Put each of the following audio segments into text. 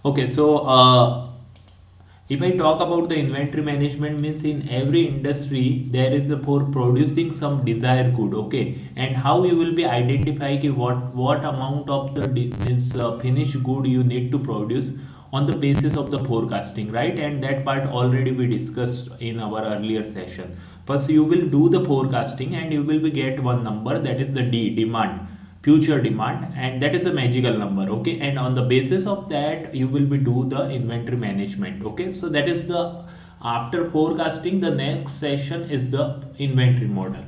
Okay, so if I talk about the inventory management, means in every industry there is a for producing some desired good, okay, and how you will be identifying कि what amount of the means finished good you need to produce on the basis of the forecasting, right? And that part already we discussed in our earlier session. First you will do the forecasting and you will be get one number, that is the demand, future demand, and that is a magical number, okay, and on the basis of that you will be do the inventory management, okay. So that is the after forecasting, the next session is the inventory model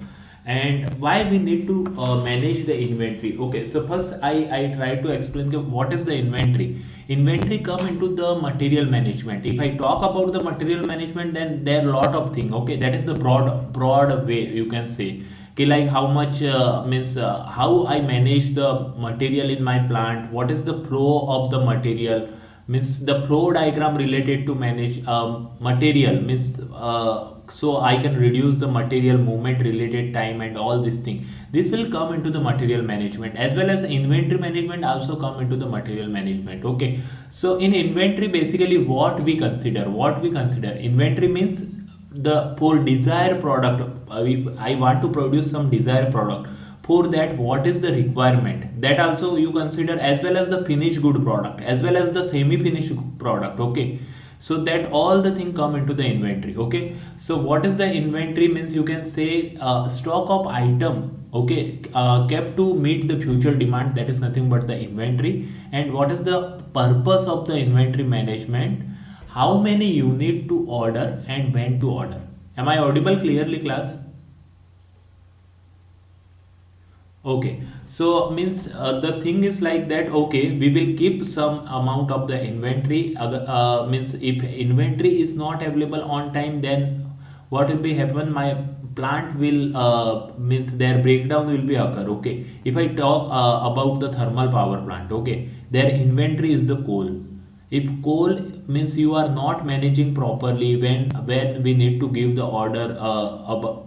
and why we need to manage the inventory. Okay, so first I try to explain what is the inventory. Inventory come into the material management. If I talk about the material management, then there are a lot of things, okay, that is the broad way you can say. Okay, like how much means how I manage the material in my plant, what is the flow of the material, means the flow diagram related to manage material, means so I can reduce the material movement related time and all these things. This will come into the material management, as well as inventory management also come into the material management, okay. So in inventory, basically what we consider inventory means the for desired product. If I want to produce some desired product, for that what is the requirement, that also you consider, as well as the finished good product, as well as the semi finished product, okay. So that all the thing come into the inventory, okay. So what is the inventory means, you can say stock of item, okay, kept to meet the future demand, that is nothing but the inventory. And what is the purpose of the inventory management, how many you need to order and when to order. Am I audible clearly, class? Okay, so means the thing is like that. Okay, we will keep some amount of the inventory. Means if inventory is not available on time, then what will be happen? My plant will means their breakdown will be occur. Okay, if I talk about the thermal power plant, okay, their inventory is the coal. If coal means you are not managing properly, when we need to give the order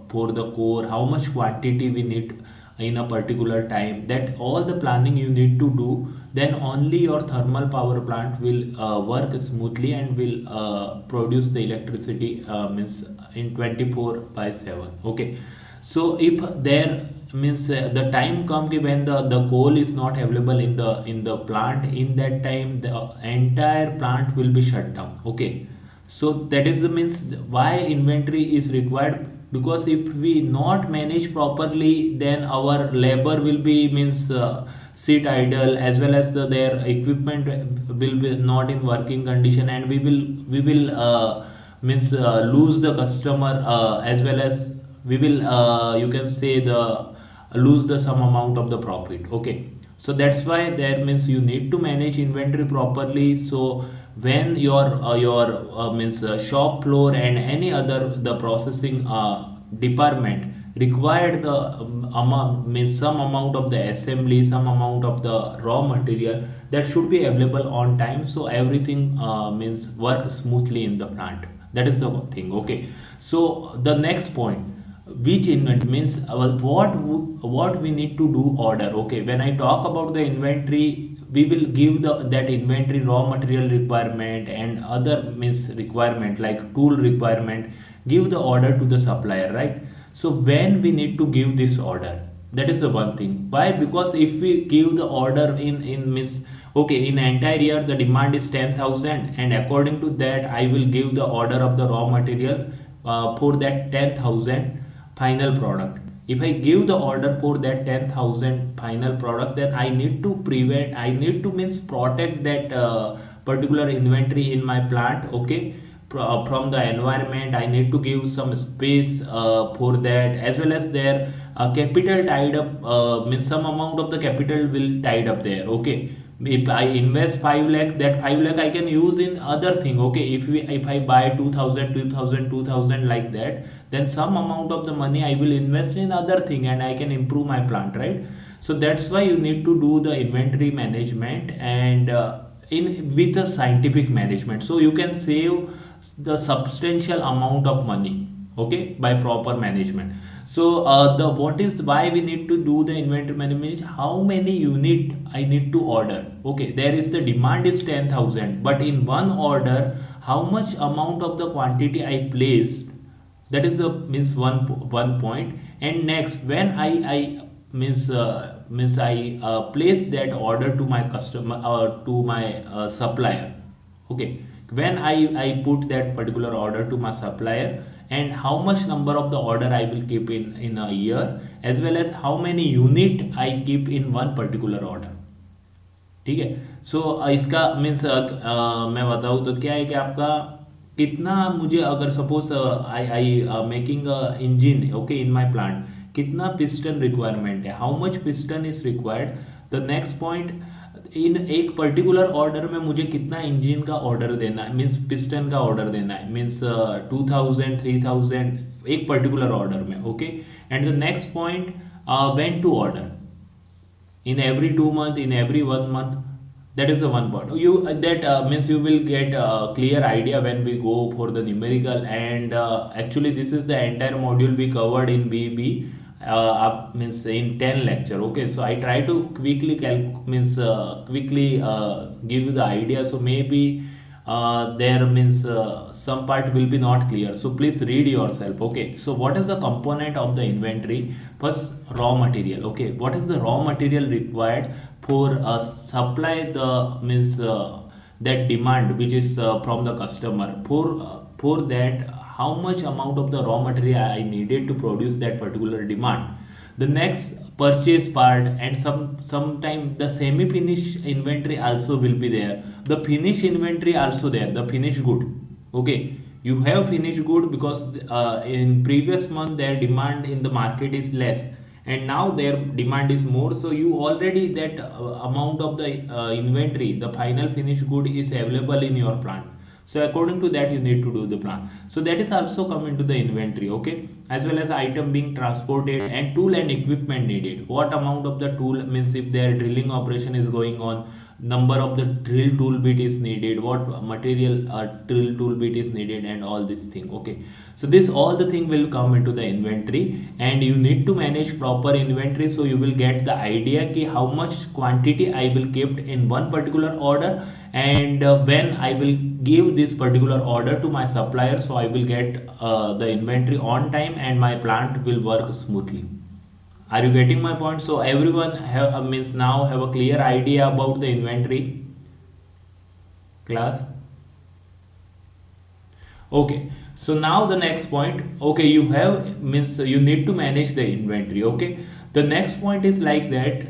for the core, how much quantity we need in a particular time, that all the planning you need to do, then only your thermal power plant will work smoothly and will produce the electricity means in 24 by 7, okay. So if there means the time come when the coal is not available in the plant, in that time the entire plant will be shut down, okay. So that is the means why inventory is required, because if we not manage properly, then our labor will be means sit idle, as well as their equipment will be not in working condition, and we will means lose the customer, as well as we will you can say the lose the some amount of the profit, okay. So that's why there means you need to manage inventory properly. So when your means shop floor and any other the processing department required the amount, means some amount of the assembly, some amount of the raw material, that should be available on time, so everything means work smoothly in the plant. That is the thing, okay. So the next point, which inventory means what we need to do order, okay. When I talk about the inventory, we will give the that inventory raw material requirement and other means requirement like tool requirement, give the order to the supplier, right? So when we need to give this order, that is the one thing. Why? Because if we give the order in means, okay, in entire year the demand is 10,000, and according to that I will give the order of the raw material for that 10,000 final product. If I give the order for that 10,000 final product, then I need to means protect that particular inventory in my plant, okay, from the environment. I need to give some space for that, as well as their capital tied up, means some amount of the capital will tied up there, okay. If I invest 5 lakh, that 5 lakh I can use in other thing, okay. If I buy 2,000 2,000 like that, then some amount of the money I will invest in other thing and I can improve my plant, right? So that's why you need to do the inventory management, and in with a scientific management, so you can save the substantial amount of money, okay, by proper management. So the what is why we need to do the inventory management, how many unit I need to order. Okay, there is the demand is 10,000, but in one order how much amount of the quantity I placed, that is the means one point. And next, when I means I place that order to my customer or to my supplier. Okay, when I put that particular order to my supplier, and how much number of the order I will keep in a year, as well as how many unit I keep in one particular order. ठीक है. सो इसका means मैं बताऊँ तो क्या है कि आपका कितना मुझे, अगर suppose I I making engine okay in my plant, कितना पिस्टन रिक्वायरमेंट है, how much piston is required. The next point, in एक पर्टिकुलर ऑर्डर में मुझे कितना इंजन का ऑर्डर देना है, मीन्स पिस्टन का ऑर्डर देना है, मीन्स 2000 3000 एक पर्टिकुलर ऑर्डर में. Okay, and the next point, when to order, in every 2 month, in every 1 month. That is the one part you that means you will get a clear idea when we go for the numerical. And actually this is the entire module we covered in BB up means in 10 lecture. Okay, so I try to quickly quickly give you the idea, so maybe there means some part will be not clear, so please read yourself. Okay, so what is the component of the inventory? First, raw material. Okay, what is the raw material required for supply the means that demand which is from the customer. For that, how much amount of the raw material I needed to produce that particular demand. The next, purchase part, and sometime the semi finish inventory also will be there, the finish inventory also there, the finished good. Okay, you have finished good because in previous month their demand in the market is less, and now their demand is more, so you already that amount of the inventory, the final finished good is available in your plant. So according to that you need to do the plan. So that is also come into the inventory. Okay, as well as item being transported, and tool and equipment needed. What amount of the tool, means if their drilling operation is going on, number of the drill tool bit is needed, what material drill tool bit is needed, and all this thing. Okay, so this all the thing will come into the inventory, and you need to manage proper inventory, so you will get the idea ki how much quantity I will keep in one particular order, and when I will give this particular order to my supplier, so I will get the inventory on time and my plant will work smoothly. Are you getting my point? So everyone have means now have a clear idea about the inventory class. Okay, so now the next point. Okay, you have means you need to manage the inventory. Okay, the next point is like that,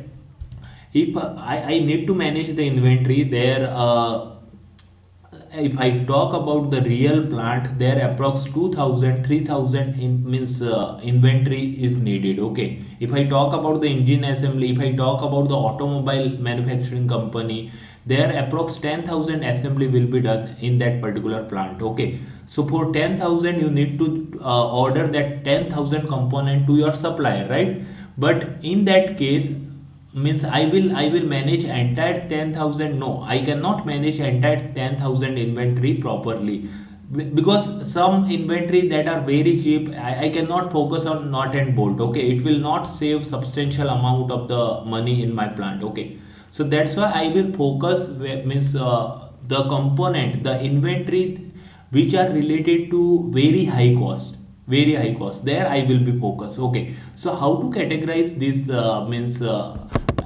if I need to manage the inventory there, if I talk about the real plant, there approx 2000 3000 means inventory is needed. Okay, if I talk about the engine assembly, if I talk about the automobile manufacturing company, there approx 10,000 assembly will be done in that particular plant. Okay, so for 10,000 you need to order that 10,000 component to your supplier, right? But in that case, means I will manage entire 10,000. No, I cannot manage entire 10,000 inventory properly, because some inventory that are very cheap, I cannot focus on nut and bolt. Okay, it will not save substantial amount of the money in my plant. Okay, so that's why I will focus means the component, the inventory which are related to very high cost, there I will be focused. Okay, so how to categorize this means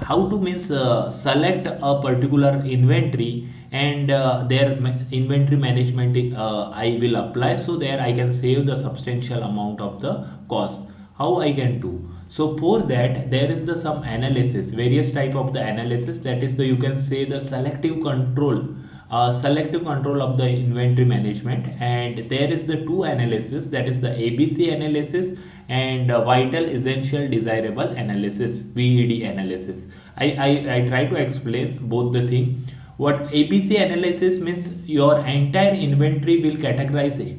how to means select a particular inventory, and their inventory management I will apply, so there I can save the substantial amount of the cost. How I can do? So for that there is the some analysis, various type of the analysis, that is the you can say the selective control of the inventory management. And there is the two analysis, that is the ABC analysis and vital essential desirable analysis, VED analysis. I try to explain both the thing. What ABC analysis means, your entire inventory will categorize it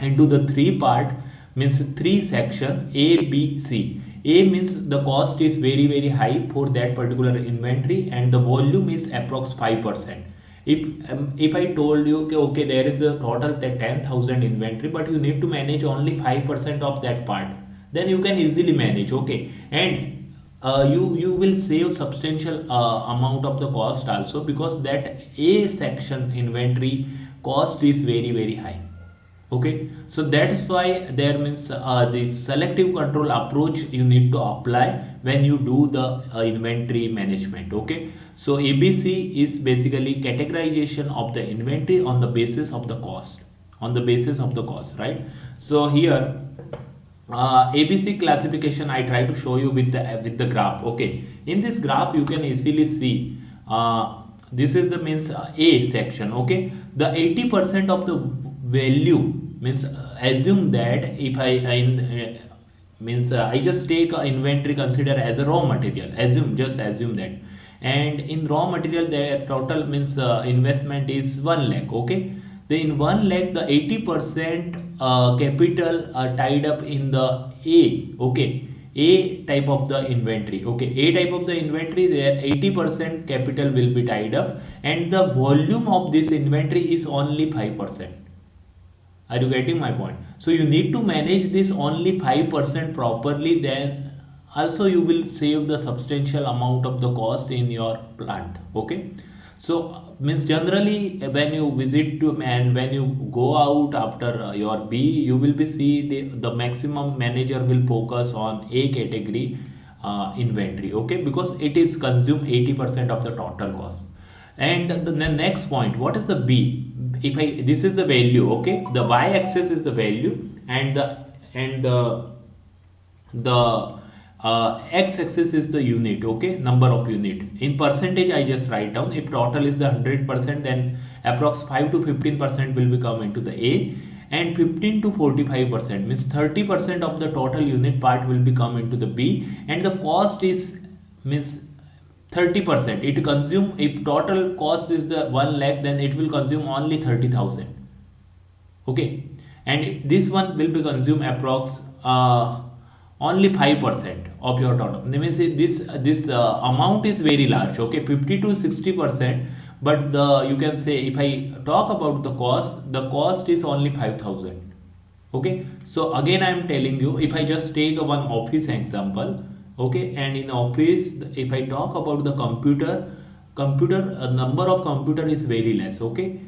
into the three part, means three section, A, B, C. A means the cost is very high for that particular inventory, and the volume is approx 5%. If I told you okay, there is a total 10,000 inventory, but you need to manage only 5% of that part, then you can easily manage. Okay, and you will save substantial amount of the cost also, because that A section inventory cost is very high. Okay, so that's why there means this selective control approach you need to apply when you do the inventory management. Okay, so ABC is basically categorization of the inventory on the basis of the cost, on the basis of the cost, right? So here ABC classification I try to show you with the graph. Okay, in this graph you can easily see this is the means A section. Okay, the 80% of the value means assume that if I just take inventory consider as a raw material, just assume that, and in raw material the total means investment is 1 lakh. Okay, then in 1 lakh the 80% capital are tied up in the A. Okay, A type of the inventory. Okay, A type of the inventory, there 80% capital will be tied up, and the volume of this inventory is only 5%. Are you getting my point? So you need to manage this only 5% properly, then also you will save the substantial amount of the cost in your plant. Okay, so means generally when you visit to and when you go out after your B, you will be see the maximum manager will focus on A category inventory. Okay, because it is consume 80% of the total cost. And the next point, what is the B? If I this is the value. Okay, the y-axis is the value, and the x-axis is the unit. Okay, number of unit in percentage. I just write down, if total is the 100%, then approx 5 to 15% will become into the A, and 15 to 45% means 30% of the total unit part will become into the B, and the cost is means 30%. It consume, if total cost is the 1 lakh, then it will consume only 30,000. Okay, and this one will be consume approx only 5% of your total. That means this amount is very large. Okay, 50 to 60%, but the you can say if I talk about the cost is only 5,000. Okay, so again I am telling you, if I just take one office example. Okay, and in office if I talk about the computer number of computer is very less. Okay,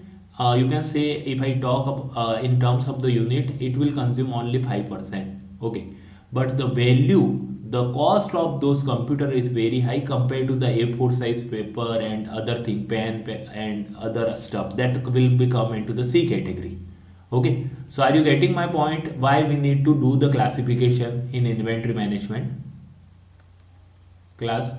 you can say if I talk in terms of the unit, it will consume only 5%. Okay, but the value, the cost of those computer is very high compared to the A4 size paper and other thing, pen and other stuff that will become into the C category. Okay, so are you getting my point, why we need to do the classification in inventory management class?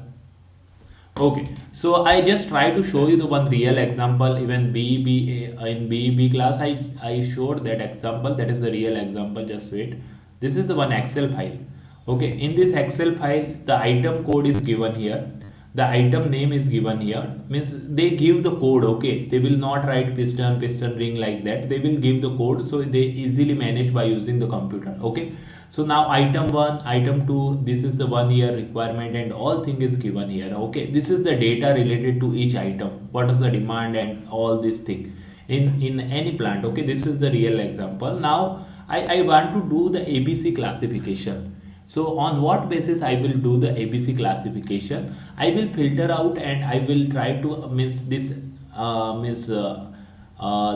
Okay, so I just try to show you the one real example. Even in BEB class I showed that example. That is the real example. Just wait, this is the one Excel file. Okay, in this Excel file the item code is given here, the item name is given here, means they give the code. Okay, they will not write piston ring like that, they will give the code, so they easily manage by using the computer. Okay, so now item 1, item 2, this is the 1 year requirement and all thing is given here. Okay, this is the data related to each item, what is the demand and all this thing in any plant. Okay, this is the real example. Now I want to do the ABC classification. So on what basis I will do the ABC classification? I will filter out and I will try to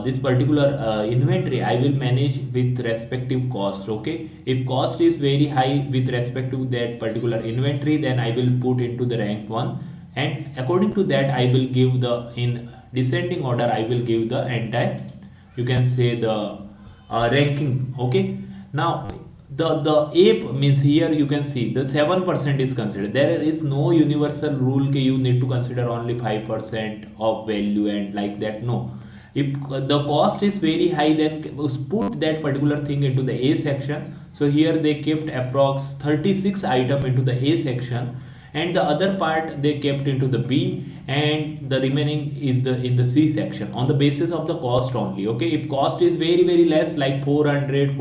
this particular inventory I will manage with respective cost. Okay, if cost is very high with respect to that particular inventory, then I will put into the rank 1, and according to that I will give the, in descending order I will give the entire, you can say the ranking. Okay, now the A means here you can see the 7% is considered. There is no universal rule that you need to consider only 5% of value and like that. No, if the cost is very high, then put that particular thing into the A section. So here they kept approx 36 item into the A section, and the other part they kept into the B, and the remaining is in the C section on the basis of the cost only. Okay, if cost is very less like 400,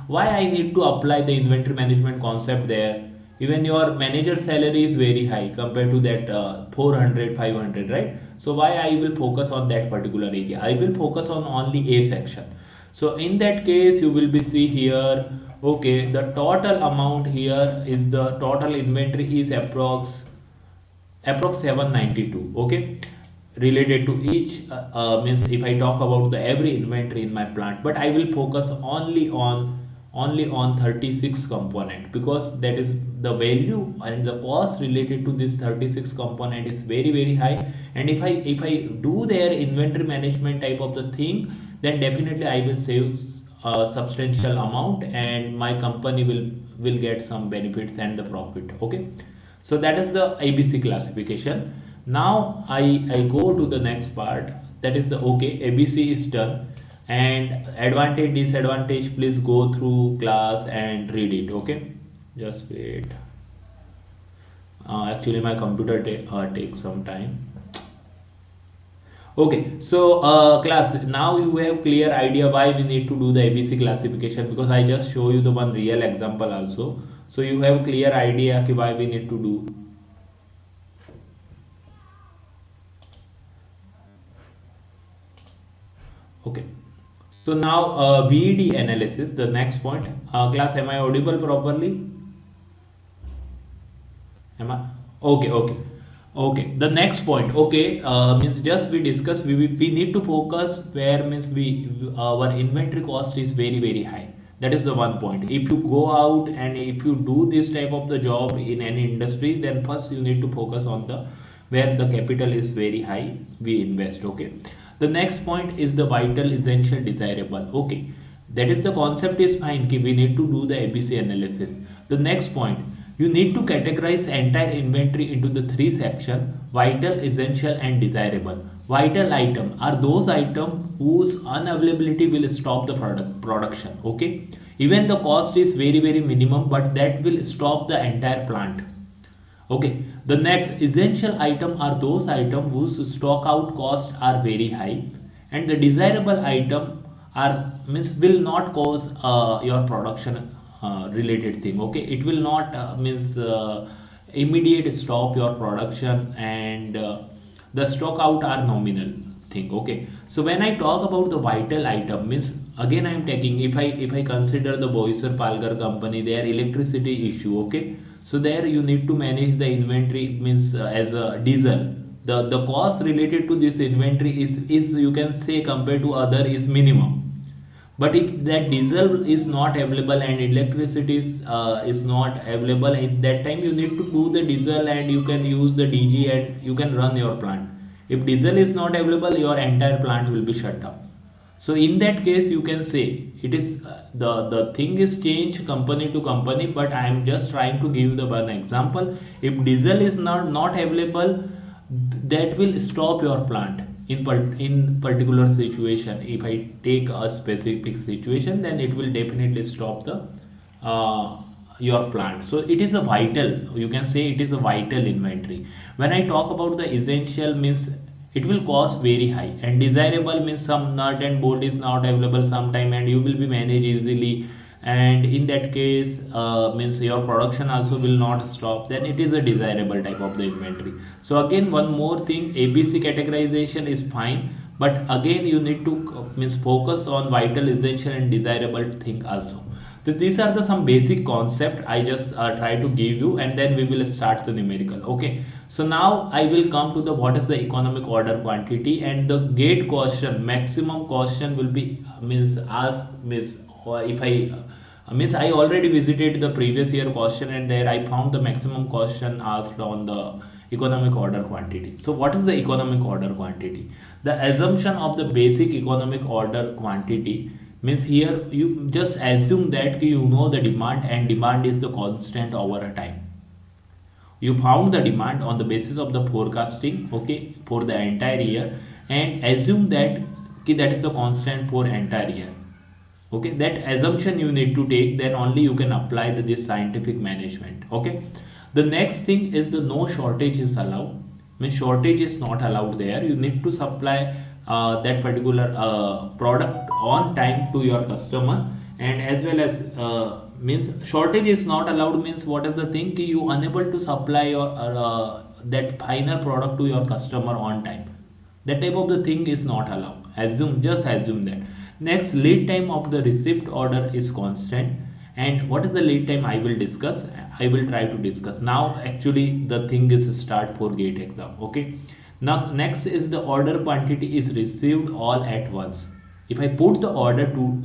why I need to apply the inventory management concept there? Even your manager salary is very high compared to that 400, 500, right? So why I will focus on that particular area? I will focus on only A section. So in that case you will be see here, okay, the total amount here is the total inventory is approx 792. Okay, related to each means if I talk about the every inventory in my plant, but I will focus only on 36 component, because that is the value and the cost related to this 36 component is very very high. And if I do their inventory management type of the thing, then definitely I will save a substantial amount, and my company will get some benefits and the profit. Okay, so that is the ABC classification. Now I go to the next part, that is the, okay, ABC is done, and advantage disadvantage, please go through class and read it. Okay, just wait. Actually my computer takes some time. Okay, so class, now you have clear idea why we need to do the ABC classification, because I just show you the one real example also. So you have clear idea ki why we need to do. Okay, so now VED analysis, the next point. Class, am I audible properly? Am I? Okay, okay. Okay, the next point, okay, means just we discuss, we need to focus where means our inventory cost is very very high. That is the one point. If you go out and if you do this type of the job in any industry, then first you need to focus on the where the capital is very high, we invest. Okay, the next point is the vital, essential, desirable. Okay, that is the concept is fine, we need to do the ABC analysis. The next point, you need to categorize entire inventory into the three sections: vital, essential, and desirable. Vital item are those items whose unavailability will stop the production. Okay, even the cost is very very minimum, but that will stop the entire plant. Okay, the next essential item are those items whose stock out costs are very high, and the desirable item are means will not cause your production related thing. Okay, it will not means immediate stop your production, and the stock out are nominal thing. Okay, so when I talk about the vital item, means again I am taking, if I consider the Boiser Palgar company, their electricity issue. Okay, so there you need to manage the inventory, means as a diesel, the cost related to this inventory is you can say compared to other is minimum. But if that diesel is not available and electricity is not available, at that time you need to do the diesel and you can use the DG and you can run your plant. If diesel is not available, your entire plant will be shut down. So in that case you can say it is the thing is changed company to company, but I am just trying to give the one example. If diesel is not available, that will stop your plant in particular situation. If I take a specific situation, then it will definitely stop the your plant. So it is a vital, you can say it is a vital inventory. When I talk about the essential, means it will cost very high, and desirable means some nut and bolt is not available sometime and you will be managed easily, and in that case means your production also will not stop, then it is a desirable type of the inventory. So again one more thing, ABC categorization is fine, but again you need to means focus on vital, essential, and desirable thing also. So these are the some basic concept I just try to give you, and then we will start the numerical. Okay, so now I will come to the what is the economic order quantity, and the gate question, maximum question will be means asked means if I means I already visited the previous year question, and there I found the maximum question asked on the economic order quantity. So what is the economic order quantity? The assumption of the basic economic order quantity means here you just assume that you know the demand, and demand is the constant over a time. You found the demand on the basis of the forecasting, okay, for the entire year, and assume that that is the constant for entire year. Okay, that assumption you need to take, then only you can apply this scientific management. Okay, the next thing is the no shortage is allowed, means shortage is not allowed there. You need to supply that particular product on time to your customer, and as well as means shortage is not allowed means what is the thing ki you unable to supply your that final product to your customer on time. That type of the thing is not allowed. Assume, just assume that. Next, lead time of the receipt order is constant. And what is the lead time, I will discuss. I will try to discuss now. Actually the thing is start for gate exam. Okay, now next is the order quantity is received all at once. If I put the order to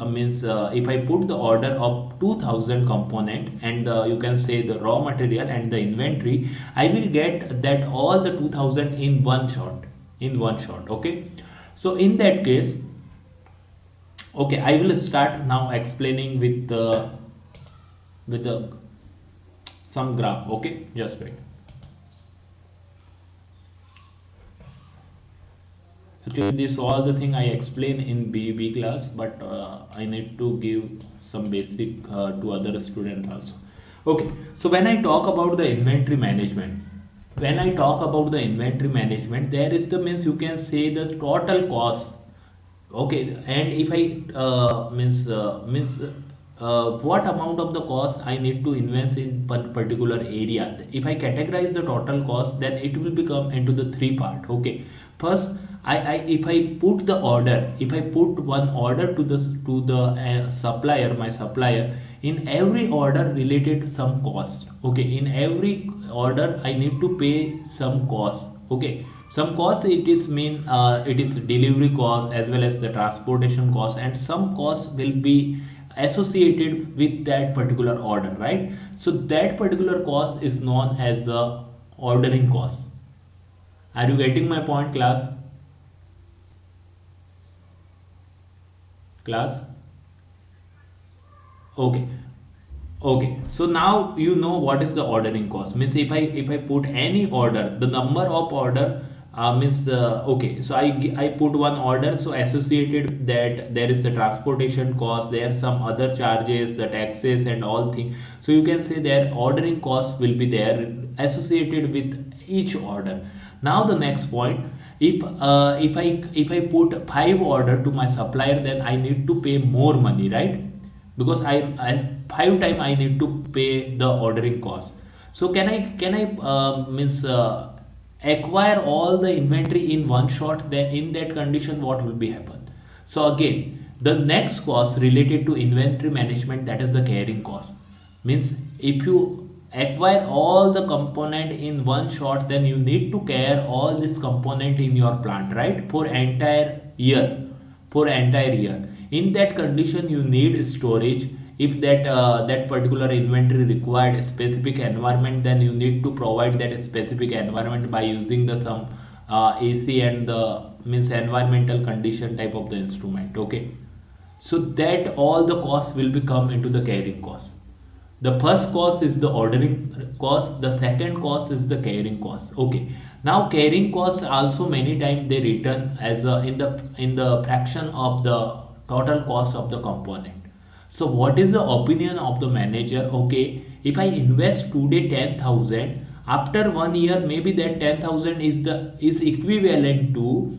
if I put the order of 2000 component, and you can say the raw material and the inventory, I will get that all the 2000 in one shot, okay. So in that case, okay, I will start now explaining with the some graph. Okay, just wait. Actually this all the thing I explain in B class, but I need to give some basic to other students also. Okay, so when I talk about the inventory management, there is the means you can say the total cost. Okay, and if I what amount of the cost I need to invest in particular area, if I categorize the total cost, then it will become into the three part. Okay, first I if I put the order, if I put one order to the supplier, my supplier, in every order related some cost. Okay, in every order I need to pay some cost. Okay, some cost, it is mean it is delivery cost as well as the transportation cost, and some cost will be associated with that particular order, right? So that particular cost is known as the ordering cost. Are you getting my point, class? Okay, okay, so now you know what is the ordering cost. Means if I put any order, the number of order okay, so I put one order, so associated that there is the transportation cost, there are some other charges, the taxes and all things. So you can say their ordering cost will be there associated with each order. Now the next point, if I put 5 order to my supplier, then I need to pay more money, right? Because I 5 times I need to pay the ordering cost. So can I acquire all the inventory in one shot? Then in that condition, what will be happen? So again, the next cost related to inventory management, that is the carrying cost. Means if you acquire all the component in one shot, then you need to carry all this component in your plant, right? For entire year. In that condition, you need storage. If that particular inventory required a specific environment, then you need to provide that specific environment by using the some AC and the means environmental condition type of the instrument. Okay, so that all the costs will become into the carrying cost. The first cost is the ordering cost, the second cost is the carrying cost. Okay, now carrying cost also many times they return as in the fraction of the total cost of the component. So what is the opinion of the manager? Okay, if I invest today 10,000, after 1 year maybe that 10,000 is equivalent to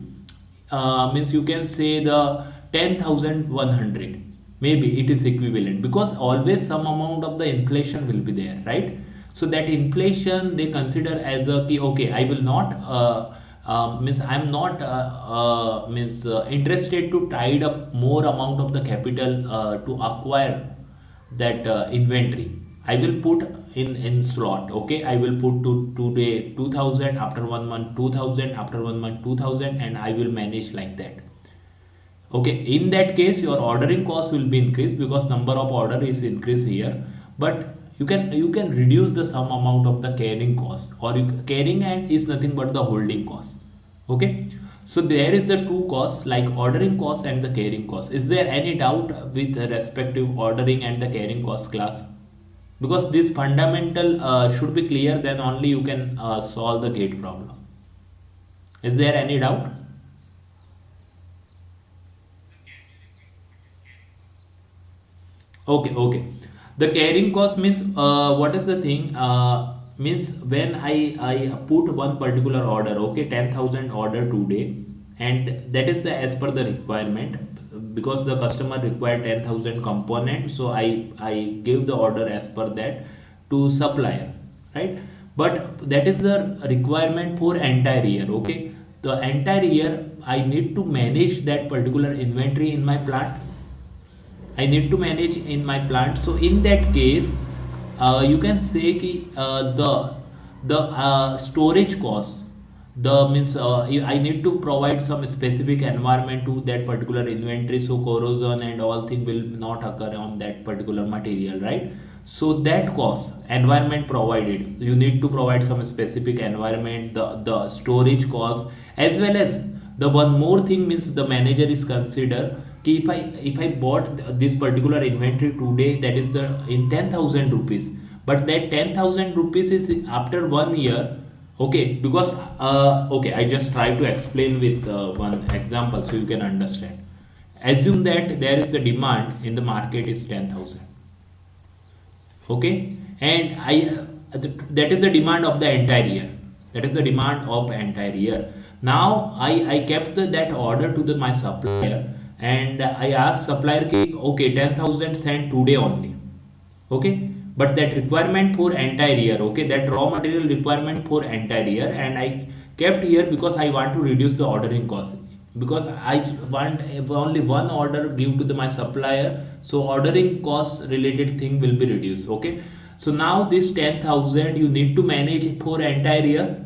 means you can say the 10,100. Maybe it is equivalent, because always some amount of the inflation will be there, right? So that inflation they consider as a key. Okay, I will not means I'm not interested to tied up more amount of the capital to acquire that inventory. I will put in slot. Okay, I will put to today 2000, after 1 month 2000, after 1 month 2000, and I will manage like that. Okay, in that case your ordering cost will be increased because number of order is increased here. But you can reduce the some amount of the carrying cost, or carrying and is nothing but the holding cost. Okay, so there is the two costs like ordering cost and the carrying cost. Is there any doubt with respective ordering and the carrying cost, class? Because this fundamental should be clear, then only you can solve the gate problem. Is there any doubt? Okay, okay. The carrying cost means what is the thing? Means when I put one particular order, okay, 10,000 order today, and that is the as per the requirement, because the customer required 10,000 component, so I give the order as per that to supplier, right? But that is the requirement for entire year. Okay, the entire year I need to manage that particular inventory in my plant. I need to manage in my plant. So in that case, you can say ki, the storage cost, the means I need to provide some specific environment to that particular inventory, so corrosion and all thing will not occur on that particular material, right? So that cost, environment provided, you need to provide some specific environment, the storage cost, as well as the one more thing means the manager is consider कि if I bought this particular inventory today, that is the in 10,000 rupees, but that 10,000 rupees is after 1 year. Okay, because okay, I just try to explain with one example so you can understand. Assume that there is the demand in the market is 10,000. Okay, and that is the demand of the entire year. That is the demand of entire year. Now I kept that order to my supplier, and I asked supplier ki, okay, 10,000 sent today only. Okay, but that requirement for entire year, okay, that raw material requirement for entire year, and I kept here because I want to reduce the ordering cost, because I want only one order give to my supplier, so ordering cost related thing will be reduced. Okay, so now this 10,000 you need to manage for entire year.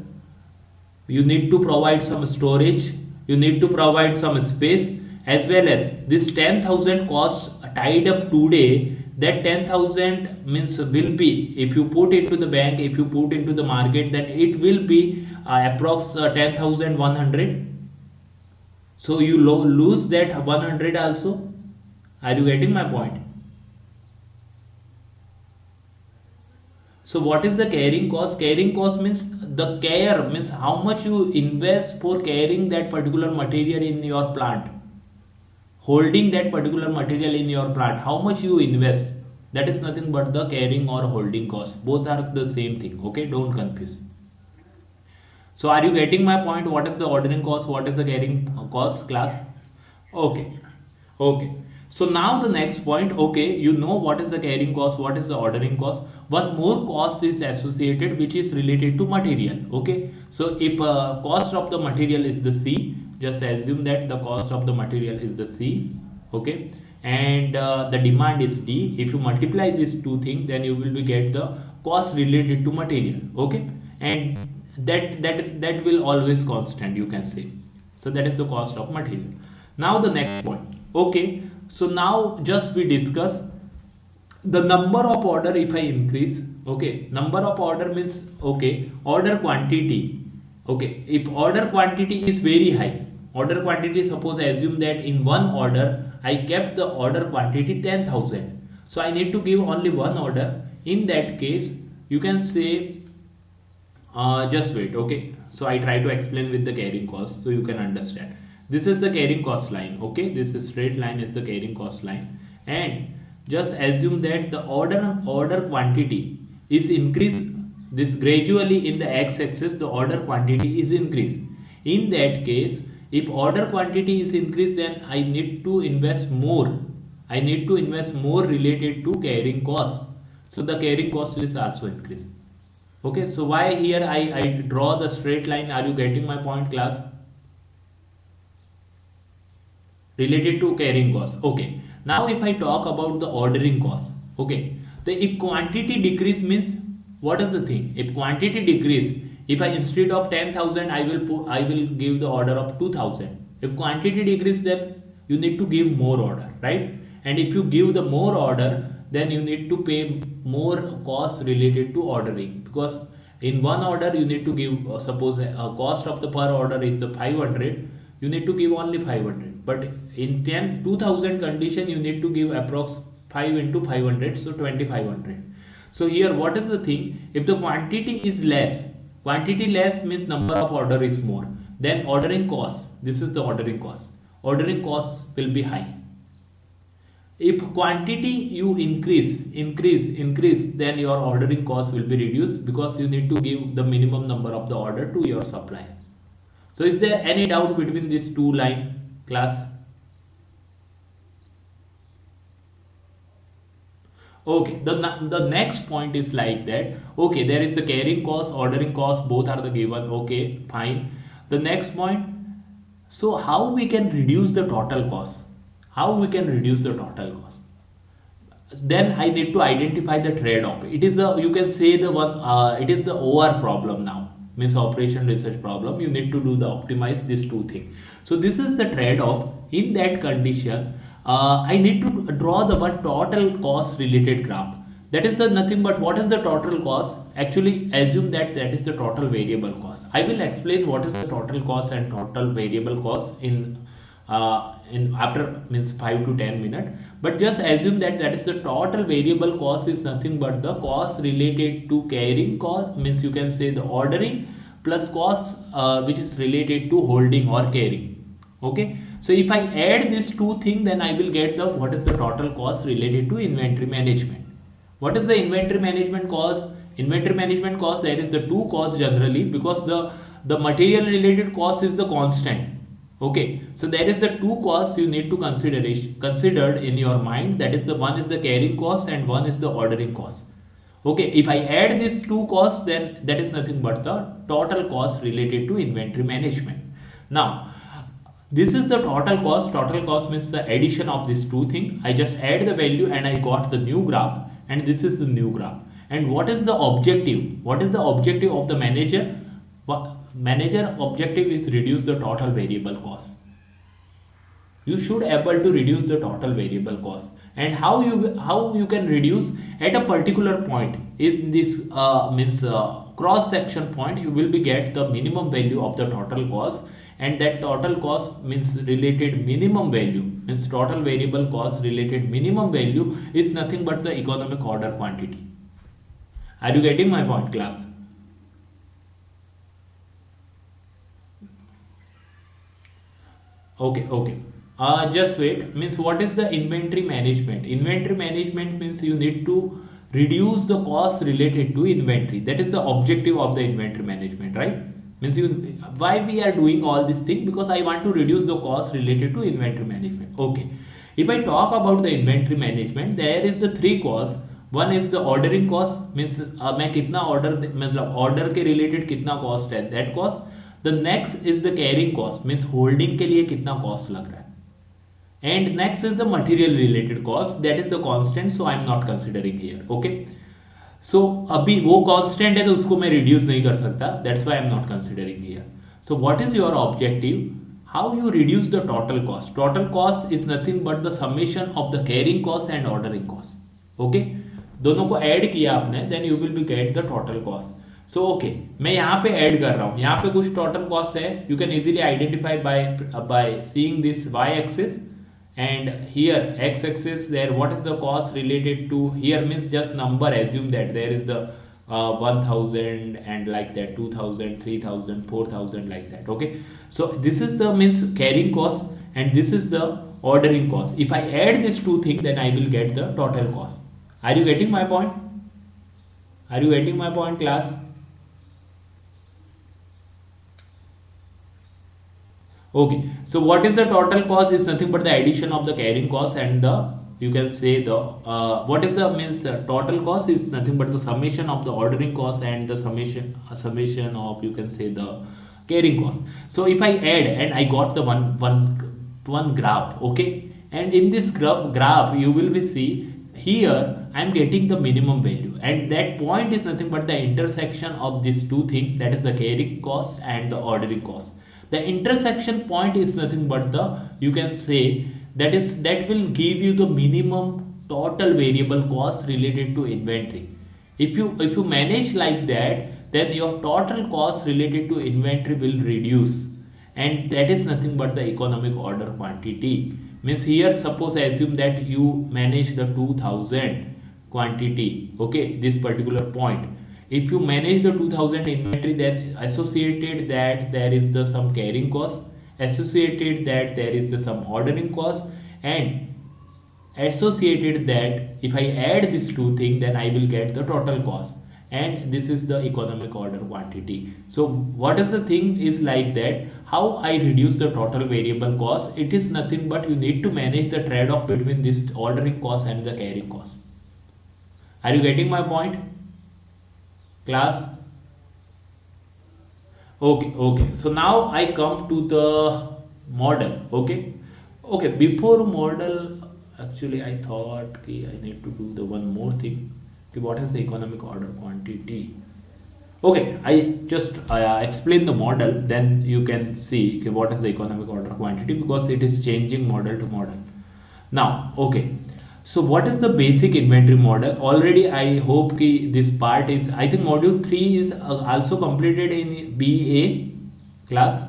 You need to provide some storage, you need to provide some space, as well as this 10,000 cost tied up today. That 10,000 means will be, if you put into the bank, if you put into the market, then it will be approx 10,100. So you lose that 100 also. Are you getting my point? So what is the carrying cost? Carrying cost means the care, means how much you invest for carrying that particular material in your plant, holding that particular material in your plant, how much you invest. That is nothing but the carrying or holding cost. Both are the same thing. Okay, don't confuse. So are you getting my point? What is the ordering cost, what is the carrying cost, class? Okay, okay. So now the next point, okay, you know what is the carrying cost, what is the ordering cost. One more cost is associated which is related to material. Okay, so if cost of the material is the C, just assume that the cost of the material is the C. Okay, and the demand is D. If you multiply these two things, then you will get the cost related to material. Okay, and that will always constant, you can say. So that is the cost of material. Now the next point. Okay, so now just we discuss the number of order. If I increase, okay, number of order means, okay, order quantity. Okay, if order quantity is very high, order quantity, suppose assume that in one order I kept the order quantity 10,000, so I need to give only one order. In that case, you can say just wait. Okay, so I try to explain with the carrying cost so you can understand. This is the carrying cost line. Okay, this is straight line is the carrying cost line, and just assume that the order quantity is increased, this gradually in the x-axis the order quantity is increased. In that case, if order quantity is increased, then I need to invest more. I need to invest more related to carrying cost. So the carrying cost is also increased. Okay, so why here I draw the straight line? Are you getting my point, class? Related to carrying cost. Okay, now if I talk about the ordering cost, okay, the if quantity decrease means, what is the thing? If quantity decrease, if I instead of 10,000 I will give the order of 2,000. If quantity decrease, then you need to give more order, right? And if you give the more order, then you need to pay more cost related to ordering, because in one order you need to give suppose a cost of the per order is the 500, you need to give only 500, but in 2,000 condition you need to give approx 5 into 500, so 2,500. So here what is the thing? If the quantity is less, quantity less means number of order is more, then ordering cost, this is the ordering cost, ordering cost will be high. If quantity you increase, then your ordering cost will be reduced, because you need to give the minimum number of the order to your supplier. So is there any doubt between these two lines, class? Okay, the next point is like that. Okay, there is the carrying cost, ordering cost, both are the given. Okay, fine. The next point, So how we can reduce the total cost? How we can reduce the total cost? Then I need to identify the trade-off. It is a, you can say the one, it is the OR problem now, means operation research problem. You need to do the optimize these two things. So this is the trade-off. In that condition, I need to draw the one total cost related graph. That is the nothing but what is the total cost. Actually assume that that is the total variable cost. I will explain what is the total cost and total variable cost in after means 5 to 10 minutes, but just assume that that is the total variable cost is nothing but the cost related to carrying cost, means you can say the ordering plus cost which is related to holding or carrying. Okay, so if I add these two things, then I will get the what is the total cost related to inventory management. What is the inventory management cost? Inventory management cost, there is the two costs generally, because the material related cost is the constant. Okay, so there is the two costs you need to considered in your mind. That is the one is the carrying cost and one is the ordering cost. Okay, if I add these two costs, then that is nothing but the total cost related to inventory management. Now this is the total cost. Total cost means the addition of these two things. I just add the value and I got the new graph, and this is the new graph. And what is the objective? What is the objective of the manager? Manager objective is reduce the total variable cost. You should able to reduce the total variable cost. And how you can reduce at a particular point is this means cross section point. You will be get the minimum value of the total cost, and that total cost means related minimum value, means total variable cost related minimum value is nothing but the economic order quantity. Are you getting my point, class? Okay. Just wait. Means what is the inventory management? Inventory management means you need to reduce the cost related to inventory. That is the objective of the inventory management, right? Means why we are doing all this thing? Because I want to reduce the cost related to inventory management. Okay. If I talk about the inventory management, there is the three costs. One is the ordering cost, means मैं कितना order मतलब order के related कितना cost है, that cost. The next is the carrying cost, means holding के लिए कितना cost लग रहा है. And next is the material related cost, that is the constant, so I am not considering here. Okay. So अभी वो constant है तो उसको मैं reduce नहीं कर सकता, that's why I am not considering here. So what is your objective? How you reduce the total cost? Total cost is nothing but the summation of the carrying cost and ordering cost. Okay. दोनों को add किया आपने, then you will be get the total cost. So okay, मैं यहाँ पे add कर रहा हूँ, यहाँ पे कुछ टोटल कॉस्ट है. You can easily identify by seeing this y axis and here x axis. There what is the cost related to here, means just number, assume that there is the 1000 and like that 2000 3000 4000 like that. Okay, so this is the means carrying cost and this is the ordering cost. If I add these two things, then I will get the total cost. Are you getting my point? Are you getting my point, class? Okay, so what is the total cost is nothing but the addition of the carrying cost and the, you can say the what is the means total cost is nothing but the summation of the ordering cost and the summation of, you can say, the carrying cost. So if I add and I got the one graph. Okay, and in this graph you will be see here I am getting the minimum value, and that point is nothing but the intersection of these two things, that is the carrying cost and the ordering cost. The intersection point is nothing but the, you can say, that will give you the minimum total variable cost related to inventory. If you manage like that, then your total cost related to inventory will reduce, and that is nothing but the economic order quantity. Means here suppose I assume that you manage the 2000 quantity. Okay, this particular point, if you manage the 2000 inventory, then associated that there is the some carrying cost, associated that there is the some ordering cost, and associated that if I add these two things, then I will get the total cost, and this is the economic order quantity. So what is the thing is like that, how I reduce the total variable cost? It is nothing but you need to manage the trade-off between this ordering cost and the carrying cost. Are you getting my point, class? Okay, so now I come to the model. Okay, before model, actually I thought कि I need to do the one more thing कि what is the economic order quantity. Okay, I just explain the model, then you can see okay, what is the economic order quantity, because it is changing model to model now. Okay, so what is the basic inventory model? Already I hope ki this part is, I think module 3 is also completed in BA class.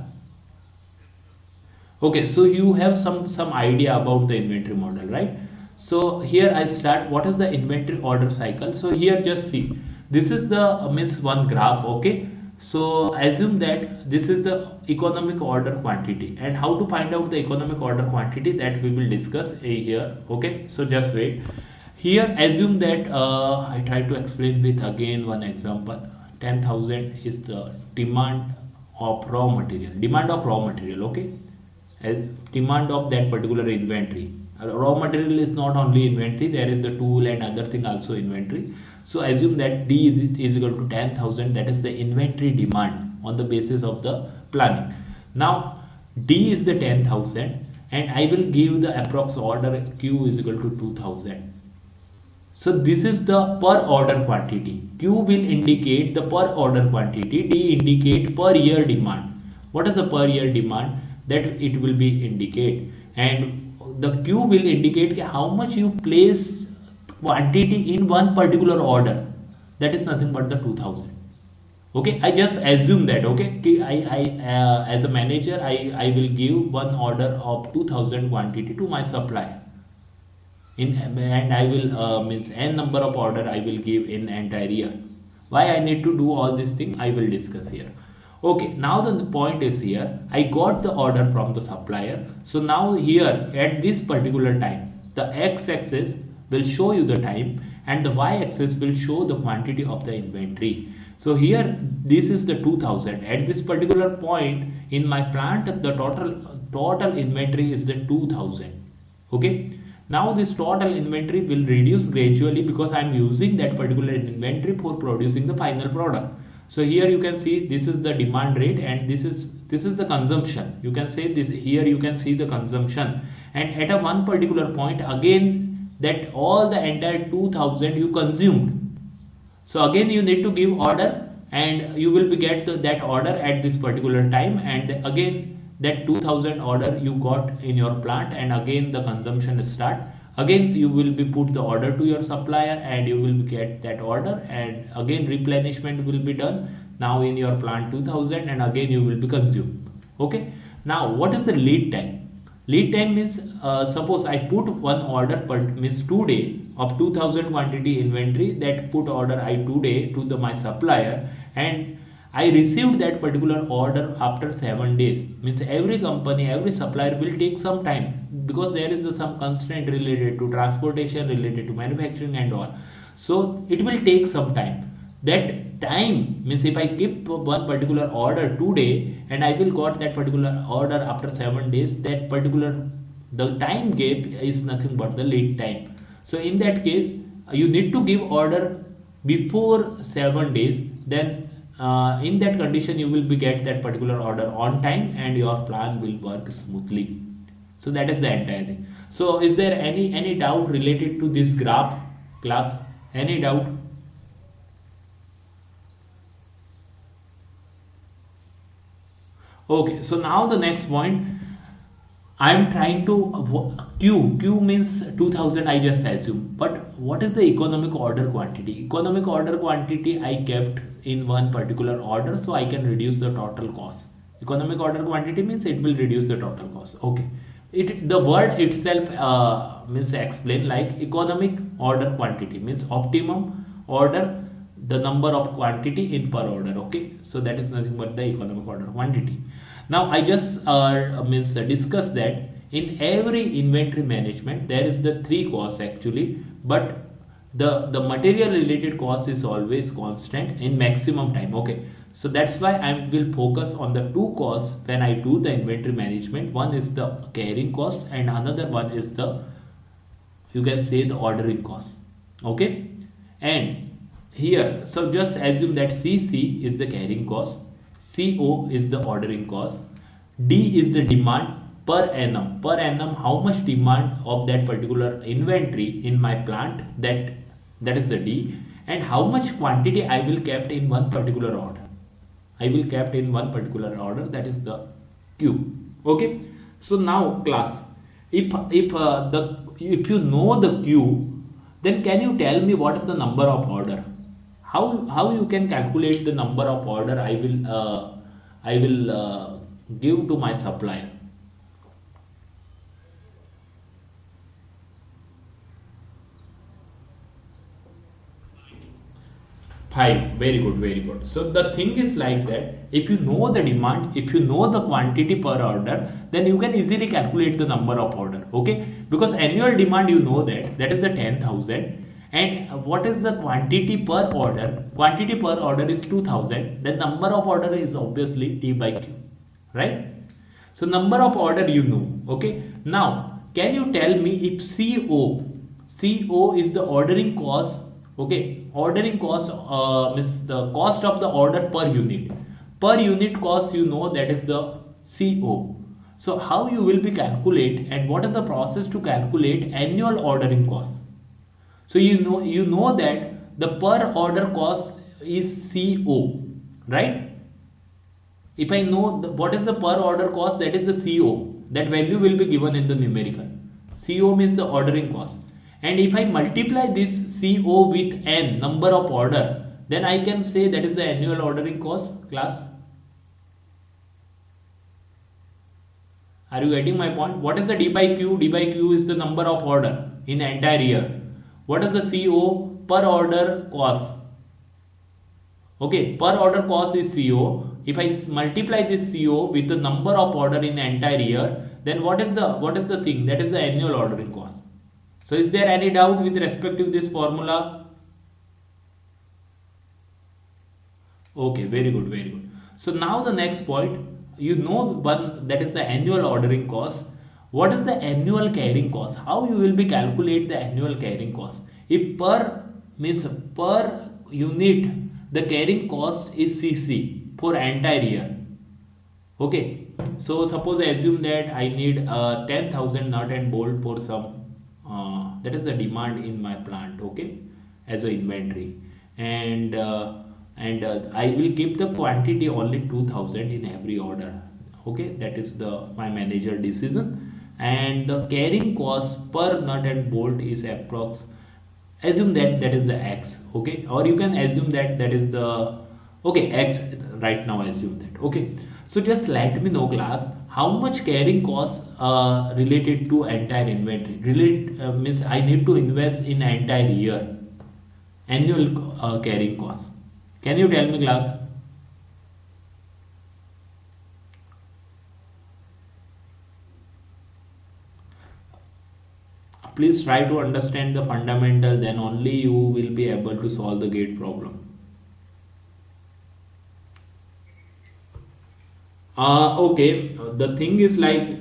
Okay, so you have some idea about the inventory model, right? So here I start, what is the inventory order cycle? So here just see, this is the means one graph. Okay, so assume that this is the economic order quantity, and how to find out the economic order quantity, that we will discuss here. Okay, so just wait. Here assume that I try to explain with again one example. 10,000 is the demand of raw material. Okay, as demand of that particular inventory. Raw material is not only inventory, there is the tool and other thing also inventory. So assume that D is equal to 10,000, that is the inventory demand on the basis of the planning. Now D is the 10,000 and I will give the approx order Q is equal to 2,000. So this is the per order quantity. Q will indicate the per order quantity, D indicate per year demand. What is the per year demand? That it will be indicate, and the Q will indicate how much you place quantity in one particular order. That is nothing but the 2,000. Okay, I just assume that. Okay, I as a manager I will give one order of 2,000 quantity to my supplier and I will means n number of order I will give in entire year. Why I need to do all this thing, I will discuss here. Okay, now the point is here, I got the order from the supplier. So now here at this particular time, the x-axis will show you the time and the y-axis will show the quantity of the inventory. So here this is the 2,000. At this particular point in my plant, the total inventory is the 2,000. Okay. Now this total inventory will reduce gradually because I am using that particular inventory for producing the final product. So here you can see this is the demand rate and this is the consumption. You can say this here, you can see the consumption, and at a one particular point again that all the entire 2,000 you consumed. So again you need to give order and you will be get that order at this particular time, and again that 2,000 order you got in your plant, and again the consumption start. Again you will be put the order to your supplier and you will get that order, and again replenishment will be done now in your plant 2,000, and again you will be consumed. Okay, now what is the lead time? Lead time means suppose I put one order per means today of 2,000 quantity inventory, that put order I today to my supplier, and I received that particular order after 7 days. Means every company, every supplier will take some time because there is some constraint related to transportation, related to manufacturing and all. So it will take some time. That time means if I keep one particular order today and I will got that particular order after 7 days, that particular the time gap is nothing but the lead time. So in that case, you need to give order before 7 days, then in that condition you will be get that particular order on time and your plan will work smoothly. So that is the entire thing. So is there any doubt related to this graph, class? Any doubt? Okay, so now the next point, I am trying to Q means 2,000 I just assume, but what is the economic order quantity? Economic order quantity I kept in one particular order so I can reduce the total cost. Economic order quantity means it will reduce the total cost. Okay, the word itself means explain like economic order quantity means optimum order, the number of quantity in per order. Okay, so that is nothing but the economic order quantity. Now I just means discuss that in every inventory management there is the three costs actually, but the material related cost is always constant in maximum time. Okay, so that's why I will focus on the two costs when I do the inventory management. One is the carrying cost and another one is the, you can say, the ordering cost. Okay, and here so just assume that CC is the carrying cost, CO is the ordering cost, D is the demand, per annum how much demand of that particular inventory in my plant, that is the D, and how much quantity I will kept in one particular order. I will kept in one particular order, that is the Q. Okay, so now class, if you know the Q, then can you tell me what is the number of order? How you can calculate the number of order I will give to my supplier? Five. Very good, very good. So the thing is like that, if you know the demand, if you know the quantity per order, then you can easily calculate the number of order. Okay, because annual demand, you know that is the 10,000, and what is the quantity per order? Quantity per order is 2,000. The number of order is obviously T by Q, right? So number of order you know. Okay, now can you tell me if CO is the ordering cost? Okay, ordering cost means the cost of the order per unit. Per unit cost, you know, that is the CO. So how you will be calculate, and what is the process to calculate annual ordering cost? So you know that the per order cost is CO, right? If I know what is the per order cost, that is the CO. That value will be given in the numerical. CO means the ordering cost. And if I multiply this CO with n number of order, then I can say that is the annual ordering cost, class. Are you getting my point? What is the D by Q? D by Q is the number of order in the entire year. What is the CO? Per order cost. Okay, per order cost is CO. If I multiply this CO with the number of order in the entire year, then what is the thing? That is the annual ordering cost. So is there any doubt with respect to this formula? Okay, very good, very good. So now the next point, you know one, that is the annual ordering cost. What is the annual carrying cost? How you will be calculate the annual carrying cost? If per means per unit, the carrying cost is CC for entire year. Okay, so suppose I assume that I need 10,000 nut and bolt for some that is the demand in my plant, okay, as a inventory, and I will keep the quantity only 2,000 in every order. Okay, that is the my manager decision, and the carrying cost per nut and bolt is approx, assume that is the X. Okay, or you can assume that is the, okay, X right now, assume that. Okay, so just let me know, class, how much carrying costs related to entire inventory. Means I need to invest in entire year, annual carrying cost. Can you tell me, class? Please try to understand the fundamental, then only you will be able to solve the gate problem. Okay, the thing is like,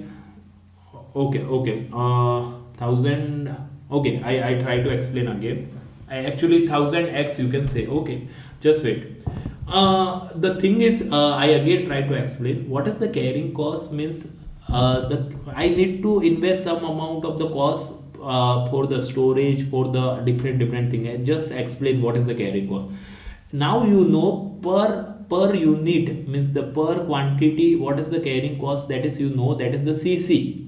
okay, 1,000. Okay, I try to explain again. I actually 1,000x you can say. Okay, just wait. The thing is, I again try to explain what is the carrying cost. Means I need to invest some amount of the cost for the storage, for the different thing. I just explain what is the carrying cost. Now you know per unit means the per quantity, what is the carrying cost, that is, you know, that is the CC.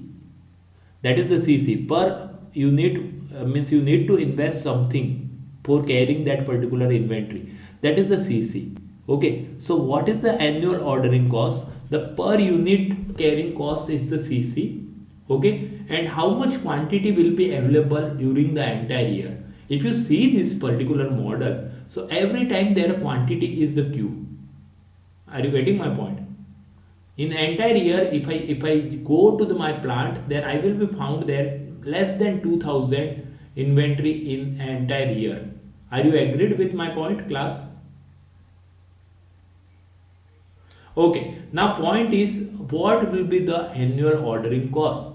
That is the CC per unit. Means you need to invest something for carrying that particular inventory, that is the CC. Okay, so what is the annual ordering cost? The per unit carrying cost is the CC. Okay, and how much quantity will be available during the entire year? If you see this particular model, so every time their quantity is the Q. Are you getting my point? In entire year, if I go to my plant, then I will be found there less than 2,000 inventory in entire year. Are you agreed with my point, class? Okay, now point is, what will be the annual ordering cost?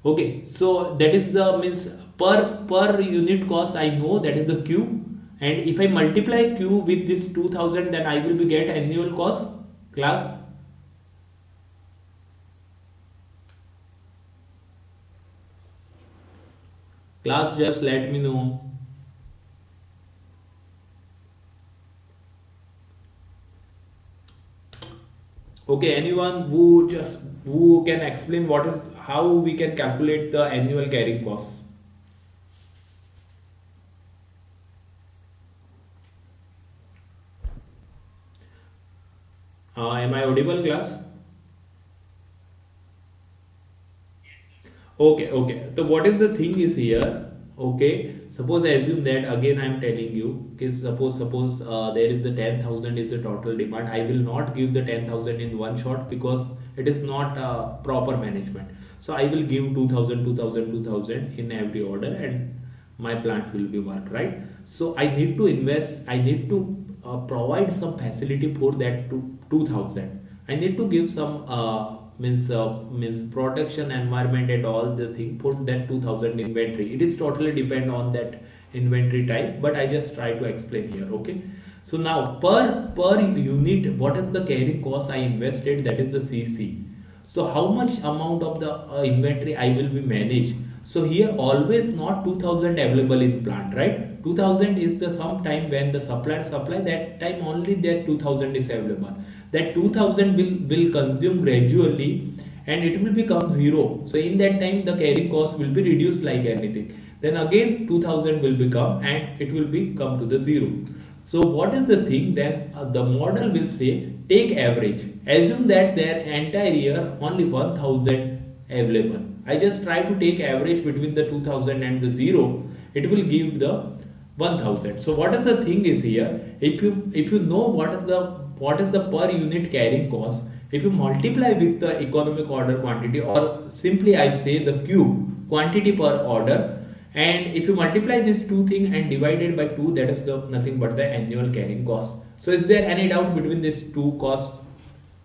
Okay, so that is the means per unit cost, I know that is the Q, and if I multiply Q with this 2,000, then I will be get annual cost, class. Class, just let me know. Okay, anyone who can explain what is how we can calculate the annual carrying cost? Am I audible, class? Okay, okay. So what is the thing is here? Okay, suppose I assume that again I am telling you. Okay, suppose there is the 10,000 is the total demand. I will not give the 10,000 in one shot because it is not proper management. So I will give 2,000, 2,000, 2,000 in every order, and my plant will be work, right? So I need to invest. I need to provide some facility for that to 2,000. I need to give some means protection environment and all the thing for that 2,000 inventory. It is totally depend on that inventory type, but I just try to explain here. Okay, so now per unit, what is the carrying cost I invested, that is the CC. So how much amount of the inventory I will be managed. So here always not 2,000 available in plant, right? 2,000 is the sometime when the supplier supply, that time only that 2,000 is available. That 2,000 will consume gradually and it will become zero. So in that time the carrying cost will be reduced like anything. Then again 2,000 will become and it will be come to the zero. So what is the thing, then the model will say take average. Assume that their entire year only 1,000 available. I just try to take average between the 2,000 and the zero. It will give the 1,000. So what is the thing is here? If you know what is the per unit carrying cost, if you multiply with the economic order quantity, or simply I say the Q, quantity per order, and if you multiply these two things and divide it by 2, that is the nothing but the annual carrying cost. So is there any doubt between these two costs,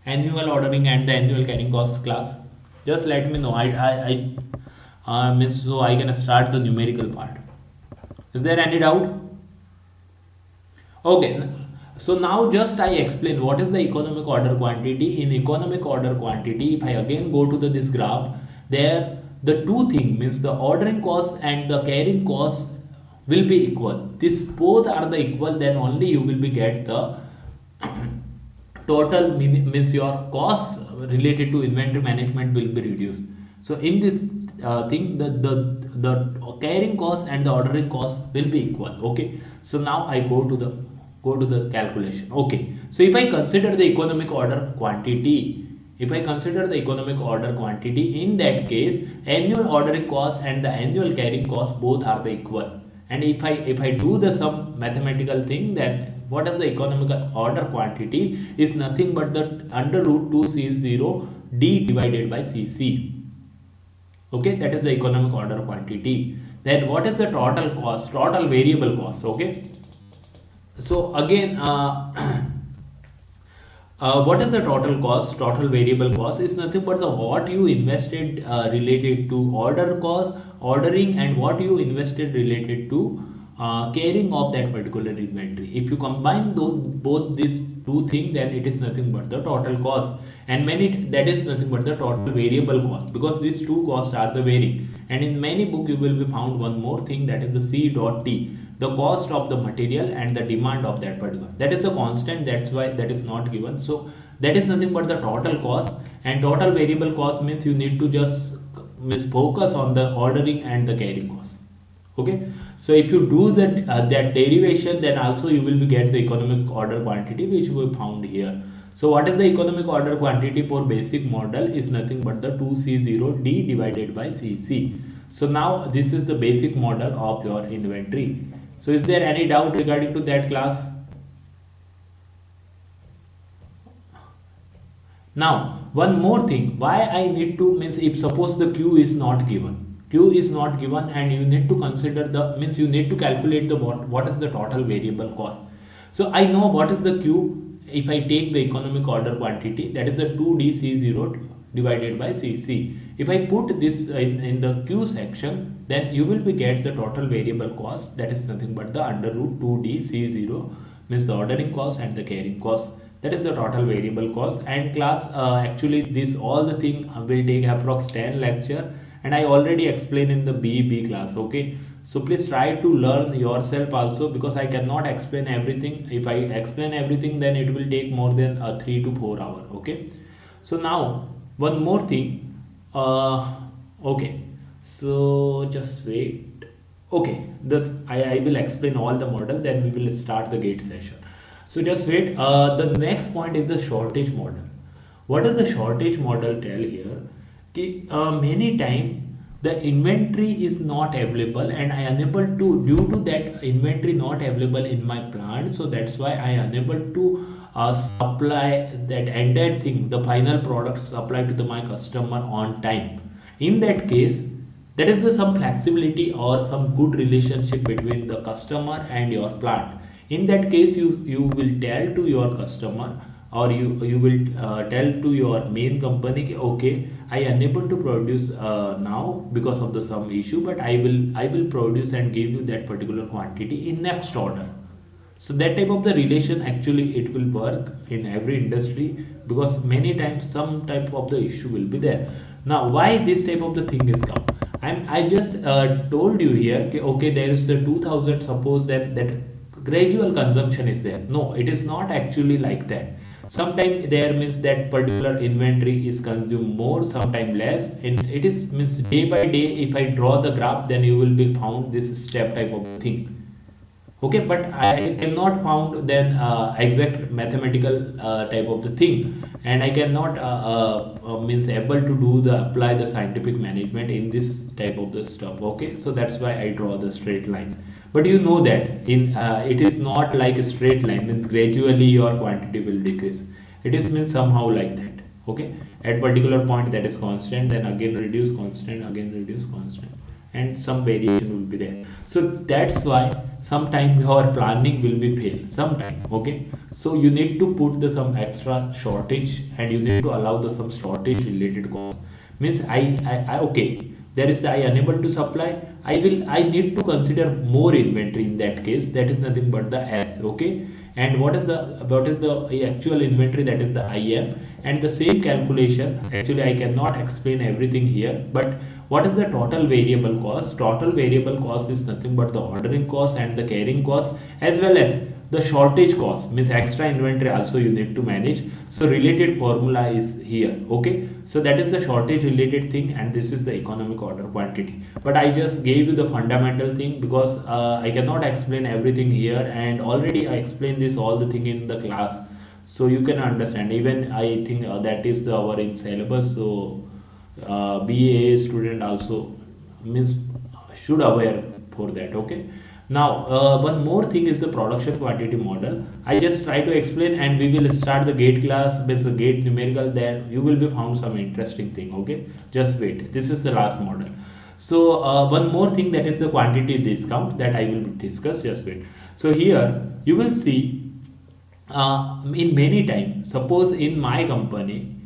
annual ordering and the annual carrying cost, class? Just let me know. I miss, so I can start the numerical part. Is there any doubt? Okay, so now just I explain what is the economic order quantity. In economic order quantity, if I again go to this graph, there the two thing means the ordering cost and the carrying cost will be equal. This both are the equal, then only you will be get the total means your cost related to inventory management will be reduced. So in this thing, the carrying cost and the ordering cost will be equal. Okay, so now I go to the calculation. Okay, so if I consider the economic order quantity, if I consider the economic order quantity, in that case annual ordering cost and the annual carrying cost both are the equal. And if I do the some mathematical thing, then what is the economic order quantity is nothing but the under root 2C0 D divided by CC. Okay, that is the economic order quantity. Then what is the total cost, total variable cost? Okay, so again what is the total cost, total variable cost is nothing but the what you invested related to order cost, ordering, and what you invested related to carrying of that particular inventory. If you combine both these two things, then it is nothing but the total cost, and that is nothing but the total variable cost, because these two costs are the varying. And in many book you will be found one more thing, that is the C dot T, the cost of the material and the demand of that particular, that is the constant, that's why that is not given. So that is nothing but the total cost, and total variable cost means you need to just focus on the ordering and the carrying cost. Okay, so if you do that derivation, then also you will get the economic order quantity which we found here. So what is the economic order quantity for basic model is nothing but the 2C0 D divided by CC. So now this is the basic model of your inventory. So is there any doubt regarding to that, class? Now one more thing, why I need to means, if suppose the Q is not given, and you need to consider the means you need to calculate the what is the total variable cost. So I know what is the Q. If I take the economic order quantity, that is the 2DC0 divided by CC. If I put this in the Q section, then you will be get the total variable cost, that is nothing but the under root 2DC0 means the ordering cost and the carrying cost, that is the total variable cost. And class, actually this all the thing will take approx 10 lecture, and I already explained in the BE class. Okay, So please try to learn yourself also, because I cannot explain everything. If I explain everything, then it will take more than 3 to 4 hours. Okay. So now one more thing. Okay. So just wait. Okay. This I will explain all the model. Then we will start the gate session. So just wait. The next point is the shortage model. What does the shortage model tell here? कि many time the inventory is not available and I unable to, due to that inventory not available in my plant, so that's why I unable to supply that entire thing, the final product supply to my customer on time. In that case, there is some flexibility or some good relationship between the customer and your plant. In that case, you will tell to your customer, or you will tell to your main company, okay, I unable to produce now because of the some issue, but I will produce and give you that particular quantity in next order. So that type of the relation actually it will work in every industry, because many times some type of the issue will be there. Now why this type of the thing is come, I just told you here, okay, there is a 2000, suppose that gradual consumption is there. No, it is not actually like that. Sometimes there means that particular inventory is consumed more, sometimes less, and it is means day by day. If I draw the graph, then you will be found this step type of thing. Okay, but I cannot found then exact mathematical type of the thing, and I cannot means able to do the apply the scientific management in this type of the stuff. Okay, so that's why I draw the straight line. But you know that in it is not like a straight line, means gradually your quantity will decrease. It is means somehow like that. Okay, at particular point that is constant, then again reduce, constant, again reduce, constant, and some variation will be there. So that's why sometime your planning will be fail sometime. Okay, so you need to put the some extra shortage, and you need to allow the some shortage related cost. Means I okay, there is I unable to supply, I need to consider more inventory. In that case, that is nothing but the S. Okay, and what is the actual inventory, that is the IM. And the same calculation, actually I cannot explain everything here, but what is the total variable cost? Total variable cost is nothing but the ordering cost and the carrying cost, as well as the shortage cost, means extra inventory also you need to manage. So related formula is here. Okay, so that is the shortage related thing, and this is the economic order quantity. But I just gave you the fundamental thing, because I cannot explain everything here, and already I explained this all the thing in the class, so you can understand. Even I think that is the our in syllabus, so BA student also means should aware for that. Okay, now one more thing is the production quantity model. I just try to explain, and we will start the gate class with the gate numerical. Then you will be found some interesting thing. Okay, just wait, this is the last model. So one more thing, that is the quantity discount, that I will discuss. Just wait. So here you will see in many times, suppose in my company,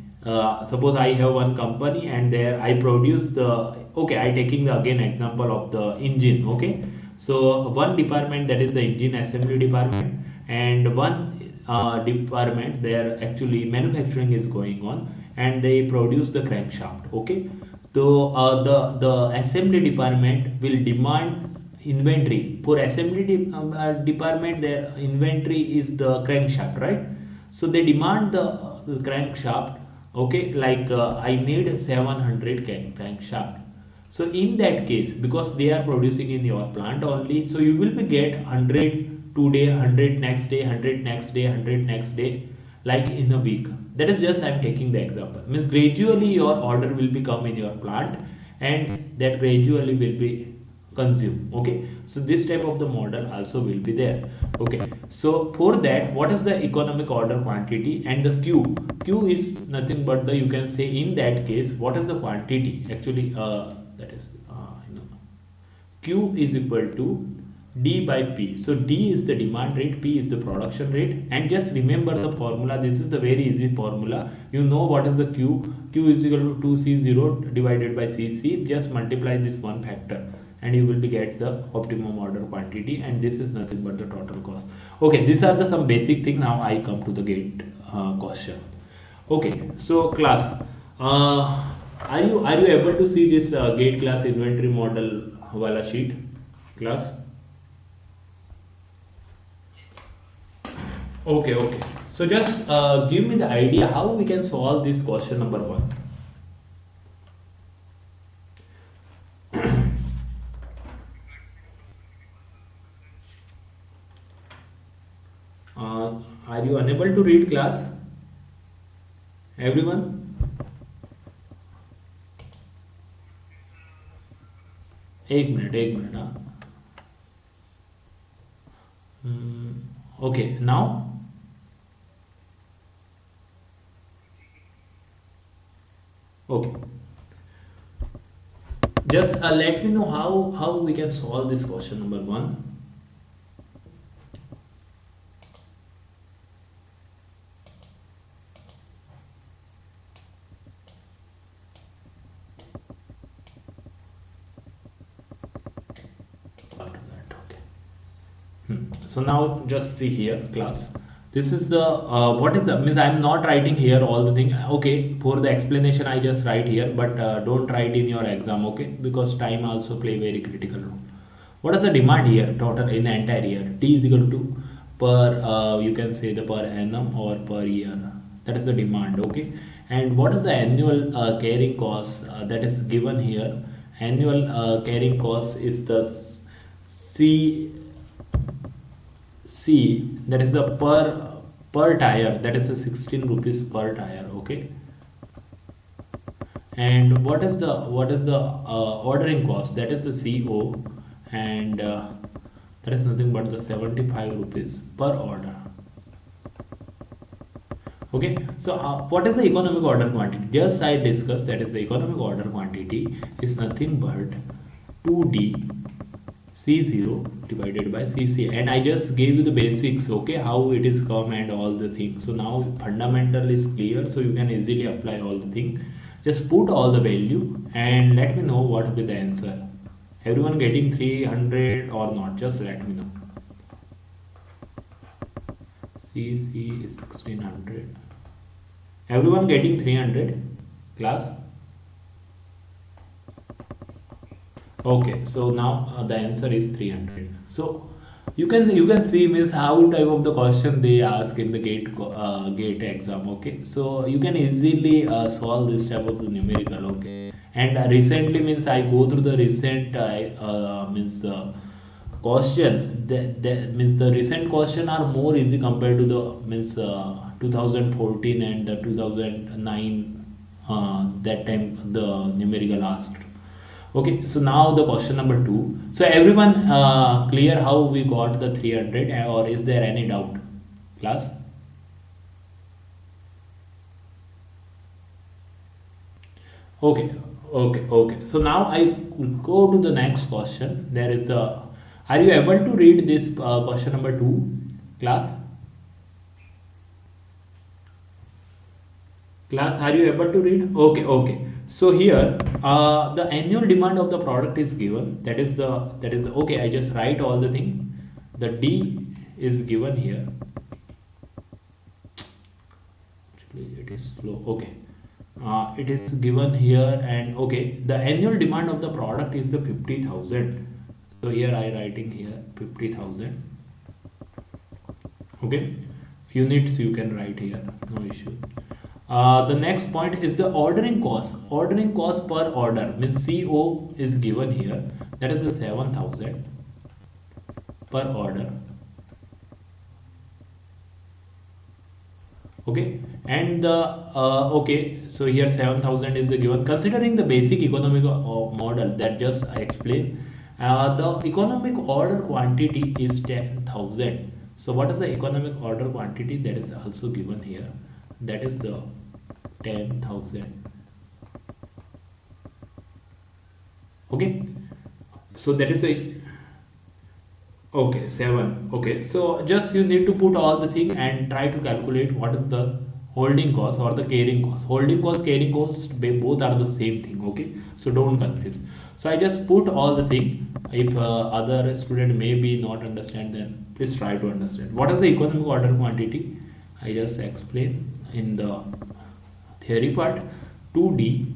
suppose I have one company, and there I produce the, okay, I taking the again example of the engine. Okay, so one department, that is the engine assembly department, and one department there actually manufacturing is going on, and they produce the crankshaft. Okay, so the assembly department will demand inventory. For assembly department, their inventory is the crankshaft, right? So they demand the crankshaft. Okay, like I need 700 crankshaft. So in that case, because they are producing in your plant only, so you will be get 100 today, 100 next day, 100 next day, 100 next day, like in a week. That is just I am taking the example. Means gradually your order will be come in your plant, and that gradually will be consumed. Okay, so this type of the model also will be there. Okay, so for that, what is the economic order quantity? And the Q is nothing but the, you can say in that case, what is the quantity actually, that is Q is equal to D by P. So D is the demand rate, P is the production rate, and just remember the formula. This is the very easy formula. You know what is the Q is equal to 2C0 divided by CC. Just multiply this one factor, and you will be get the optimum order quantity, and this is nothing but the total cost. Okay, these are the some basic thing. Now I come to the gate question. Okay, so class, are you able to see this gate class inventory model wala sheet? class. Okay. So just give me the idea how we can solve this question number one. Are you unable to read, class? Everyone? एक minute हाँ. Okay, now. Okay. Just let me know how we can solve this question number one. So now just see here, class. This is the what is the means I'm not writing here all the thing. Okay, for the explanation I just write here, but don't write in your exam, okay? Because time also play very critical role. What is the demand here total in the entire year? T is equal to per you can say the per annum or per year. That is the demand, okay? And what is the annual carrying cost that is given here? Annual carrying cost is the C, that is the per tire, that is the 16 rupees per tire, okay? And what is the ordering cost, that is the CO, and that is nothing but the 75 rupees per order. Okay, so what is the economic order quantity? Just I discussed, that is the economic order quantity is nothing but 2D C0 divided by CC, and I just gave you the basics, okay, how it is come and all the things. So now fundamental is clear, so you can easily apply all the things. Just put all the value and let me know what will be the answer. Everyone getting 300 or not? Just let me know. CC is 1600. Everyone getting 300, class? Okay, so now the answer is 300. So you can see means how type of the question they ask in the gate exam. Okay, so you can easily solve this type of numerical. Okay, and recently means I go through the recent means question. The means the recent question are more easy compared to the means 2014 and 2009. That time the numerical asked. Okay, so now the question number two. So everyone clear how we got the 300 or is there any doubt, class? Okay. So now I go to the next question. There is the, are you able to read this question number two, class? Class, are you able to read? Okay. So here the annual demand of the product is given. That is the okay. I just write all the thing. The D is given here. Actually, it is slow. Okay, it is given here, and okay, the annual demand of the product is the 50,000. So here I writing here 50,000. Okay, units you can write here, no issue. The next point is the ordering cost. Ordering cost per order means CO is given here. That is the 7,000 per order. Okay, and the okay. So here 7,000 is the given. Considering the basic economic model that just I explained, the economic order quantity is 10,000. So what is the economic order quantity that is also given here? That is the 10,000. Okay, so that is a okay 7. Okay, so just you need to put all the thing and try to calculate what is the holding cost or the carrying cost. Holding cost, carrying cost, both are the same thing. Okay, so don't confuse. So I just put all the thing. If other student may be not understand, then please try to understand what is the economic order quantity. I just explain in the theory part. 2D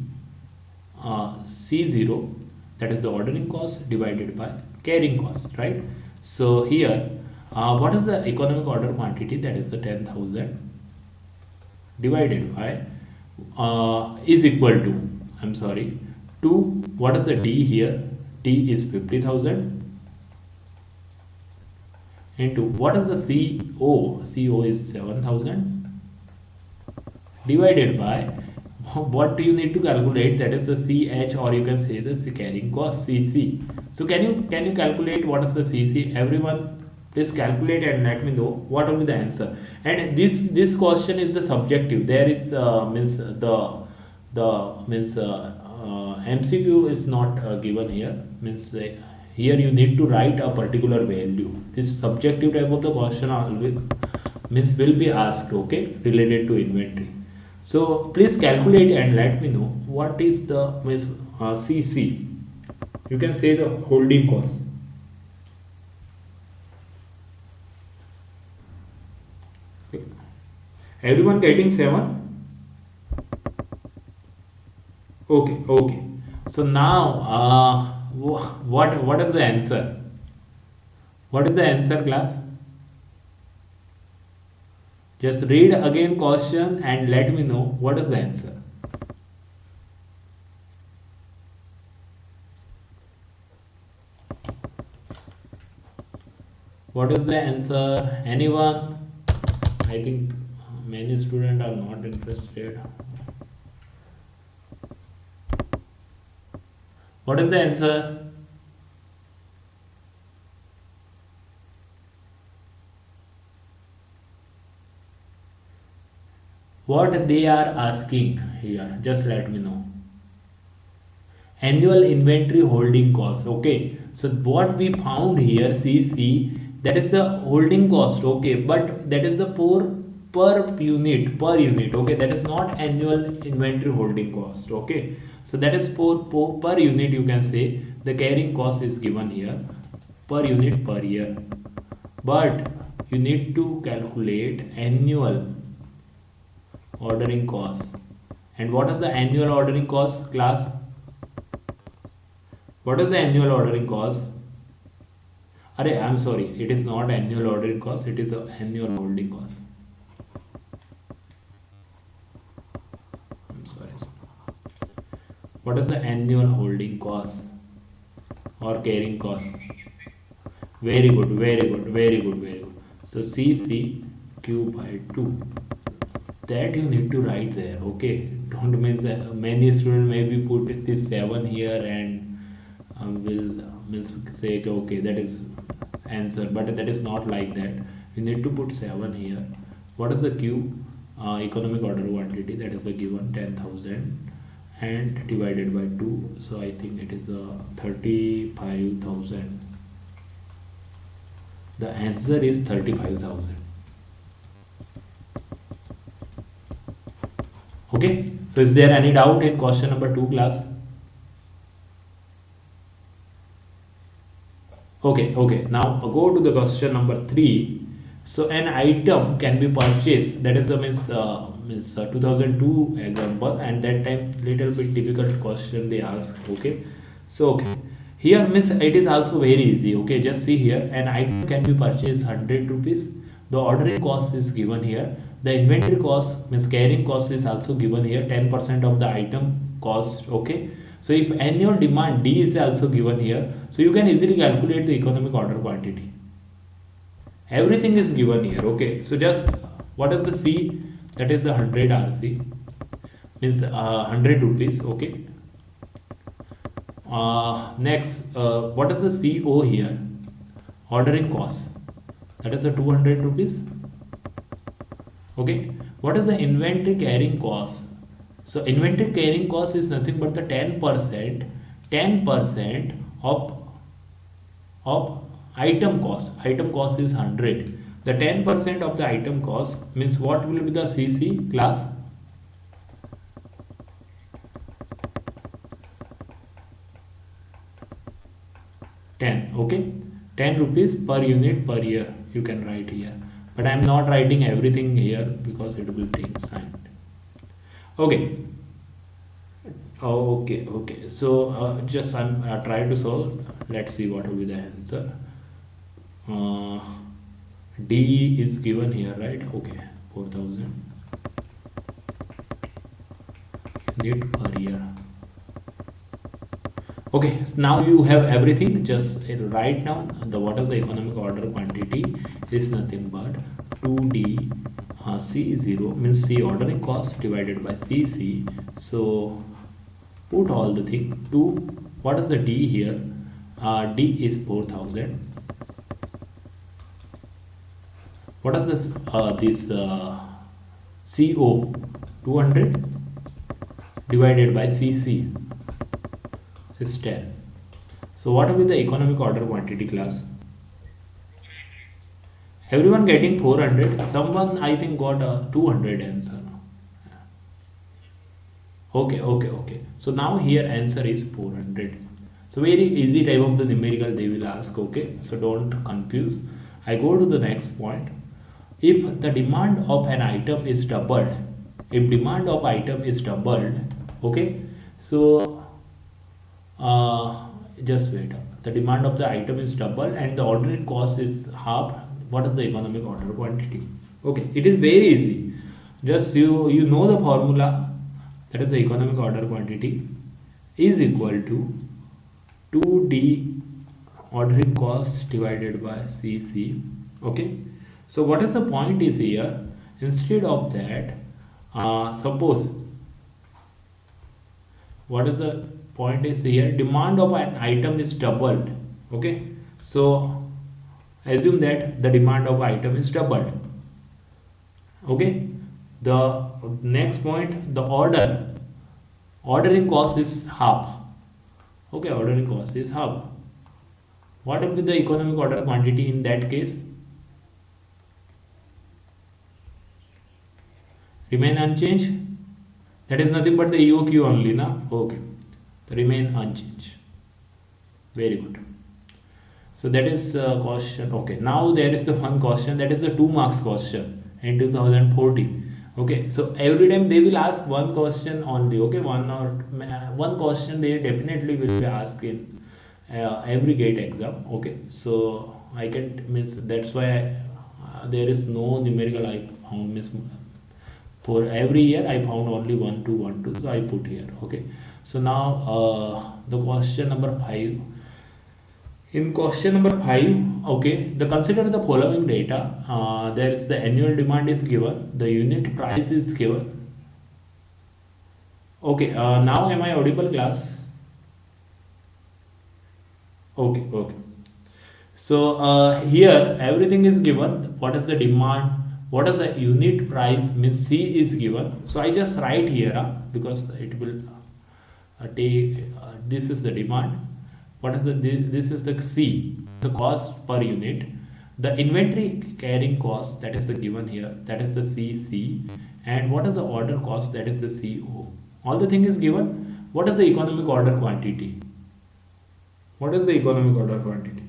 C0 that is the ordering cost divided by carrying cost, right? So here what is the economic order quantity, that is the 10,000 divided by is equal to, I'm sorry, to what is the D here, D is 50,000 into what is the CO, CO is 7,000 divided by what do you need to calculate, that is the CH, or you can say the carrying cost CC. So can you calculate what is the CC? Everyone please calculate and let me know what will be the answer. And this question is the subjective, there is means the means MCQ is not given here, means here you need to write a particular value. This subjective type of the question always means will be asked, okay, related to inventory. So please calculate and let me know what is the means CC, you can say the holding cost. Everyone getting 7? Okay. So now what is the answer? What is the answer, class? Just read again question and let me know what is the answer. What is the answer? Anyone? I think many students are not interested. What is the answer? What they are asking here, just let me know. Annual inventory holding cost. Okay, so what we found here, CC, that is the holding cost. Okay, but that is the per unit, okay, that is not annual inventory holding cost. Okay, so that is per unit, you can say the carrying cost is given here per unit per year, but you need to calculate annual ordering cost. And what is the annual ordering cost, class? What is the annual ordering cost? I'm sorry, it is not annual ordering cost, it is an annual holding cost. I'm sorry. What is the annual holding cost or carrying cost? Very good. So CC Q by 2, that you need to write there. Okay, don't means many students maybe put this 7 here and will say okay, that is answer, but that is not like that. You need to put 7 here. What is the Q? Economic order quantity, that is the given 10,000 and divided by 2, so I think it is 35,000. The answer is 35,000. Okay, so is there any doubt in question number 2, class? Okay, now go to the question number 3. So an item can be purchased, that is the means 2002 example, and that time little bit difficult question they ask. Okay, so here means it is also very easy. Okay, just see here, an item can be purchased 100 rupees, the ordering cost is given here, the inventory cost means carrying cost is also given here, 10% of the item cost. Okay, so if annual demand D is also given here, so you can easily calculate the economic order quantity. Everything is given here. Okay, so just what is the C, that is the 100 RC, means 100 rupees. Okay, next what is the CO here, ordering cost, that is the 200 rupees. Okay, what is the inventory carrying cost? So inventory carrying cost is nothing but the 10% of item cost. Item cost is 100. The 10% of the item cost means what will be the CC, class? Okay, 10 rupees per unit per year, you can write here, but I am not writing everything here because it will take time. Okay, Oh, okay, okay. So just I'm trying to solve. Let's see what will be the answer. Uh, D is given here, right? Okay, 4000 unit per year. Okay, so now you have everything. Just write down the what is the economic order quantity is nothing but 2D C0 means C ordering cost divided by CC. So put all the thing to what is the D here? D is 4000. What is this CO 200 divided by CC is 10. So what will be the economic order quantity class? Everyone getting 400. Someone I think got a 200 answer. Okay, okay, okay. So now here answer is 400. So very easy type of the numerical they will ask. Okay, so don't confuse. I go to the next point. If the demand of an item is doubled, if demand of item is doubled, okay, so just wait. The demand of the item is doubled and the ordinary cost is half. What is the economic order quantity? Okay, it is very easy. Just you know the formula. That is the economic order quantity is equal to 2D ordering cost divided by CC. Okay. So what is the point is here? Instead of that, suppose what is the point is here? Demand of an item is doubled. Okay. So assume that the demand of item is doubled. Okay. The next point, the ordering cost is half. Okay, ordering cost is half. What will be the economic order quantity in that case? Remain unchanged. That is nothing but the EOQ only, na? Okay, so remain unchanged. Very good. So that is question. Okay, now there is the fun question. That is the 2 marks question in 2014. Okay, so every time they will ask one question only. Okay, one question they definitely will be asked in every gate exam. Okay, so I can miss. That's why there is no numerical I found miss. For every year I found only 1 2 1 2, so I put here. Okay, so now the question number 5. In question number 5, okay, the consider the following data. There is the annual demand is given, the unit price is given. Okay, now am I audible, class? Okay, okay. So here everything is given. What is the demand? What is the unit price? Means C is given. So I just write here because it will take. This is the demand. What is the this is the C, the cost per unit. The inventory carrying cost, that is the given here, that is the CC. And what is the order cost, that is the CO. All the thing is given. What is the economic order quantity? What is the economic order quantity?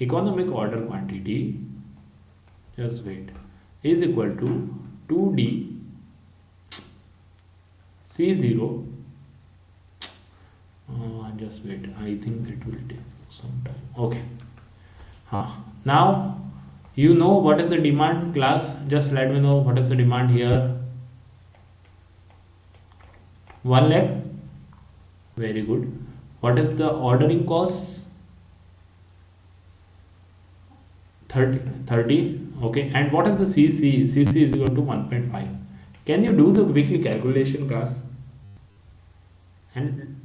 Economic order quantity, just wait, is equal to 2D C0. Just wait, I think it will take some time. Okay, now you know what is the demand, class. Just let me know what is the demand here. 1 lakh. Very good. What is the ordering cost? 30. Okay, and what is the CC? CC is equal to 1.5. Can you do the weekly calculation, class? And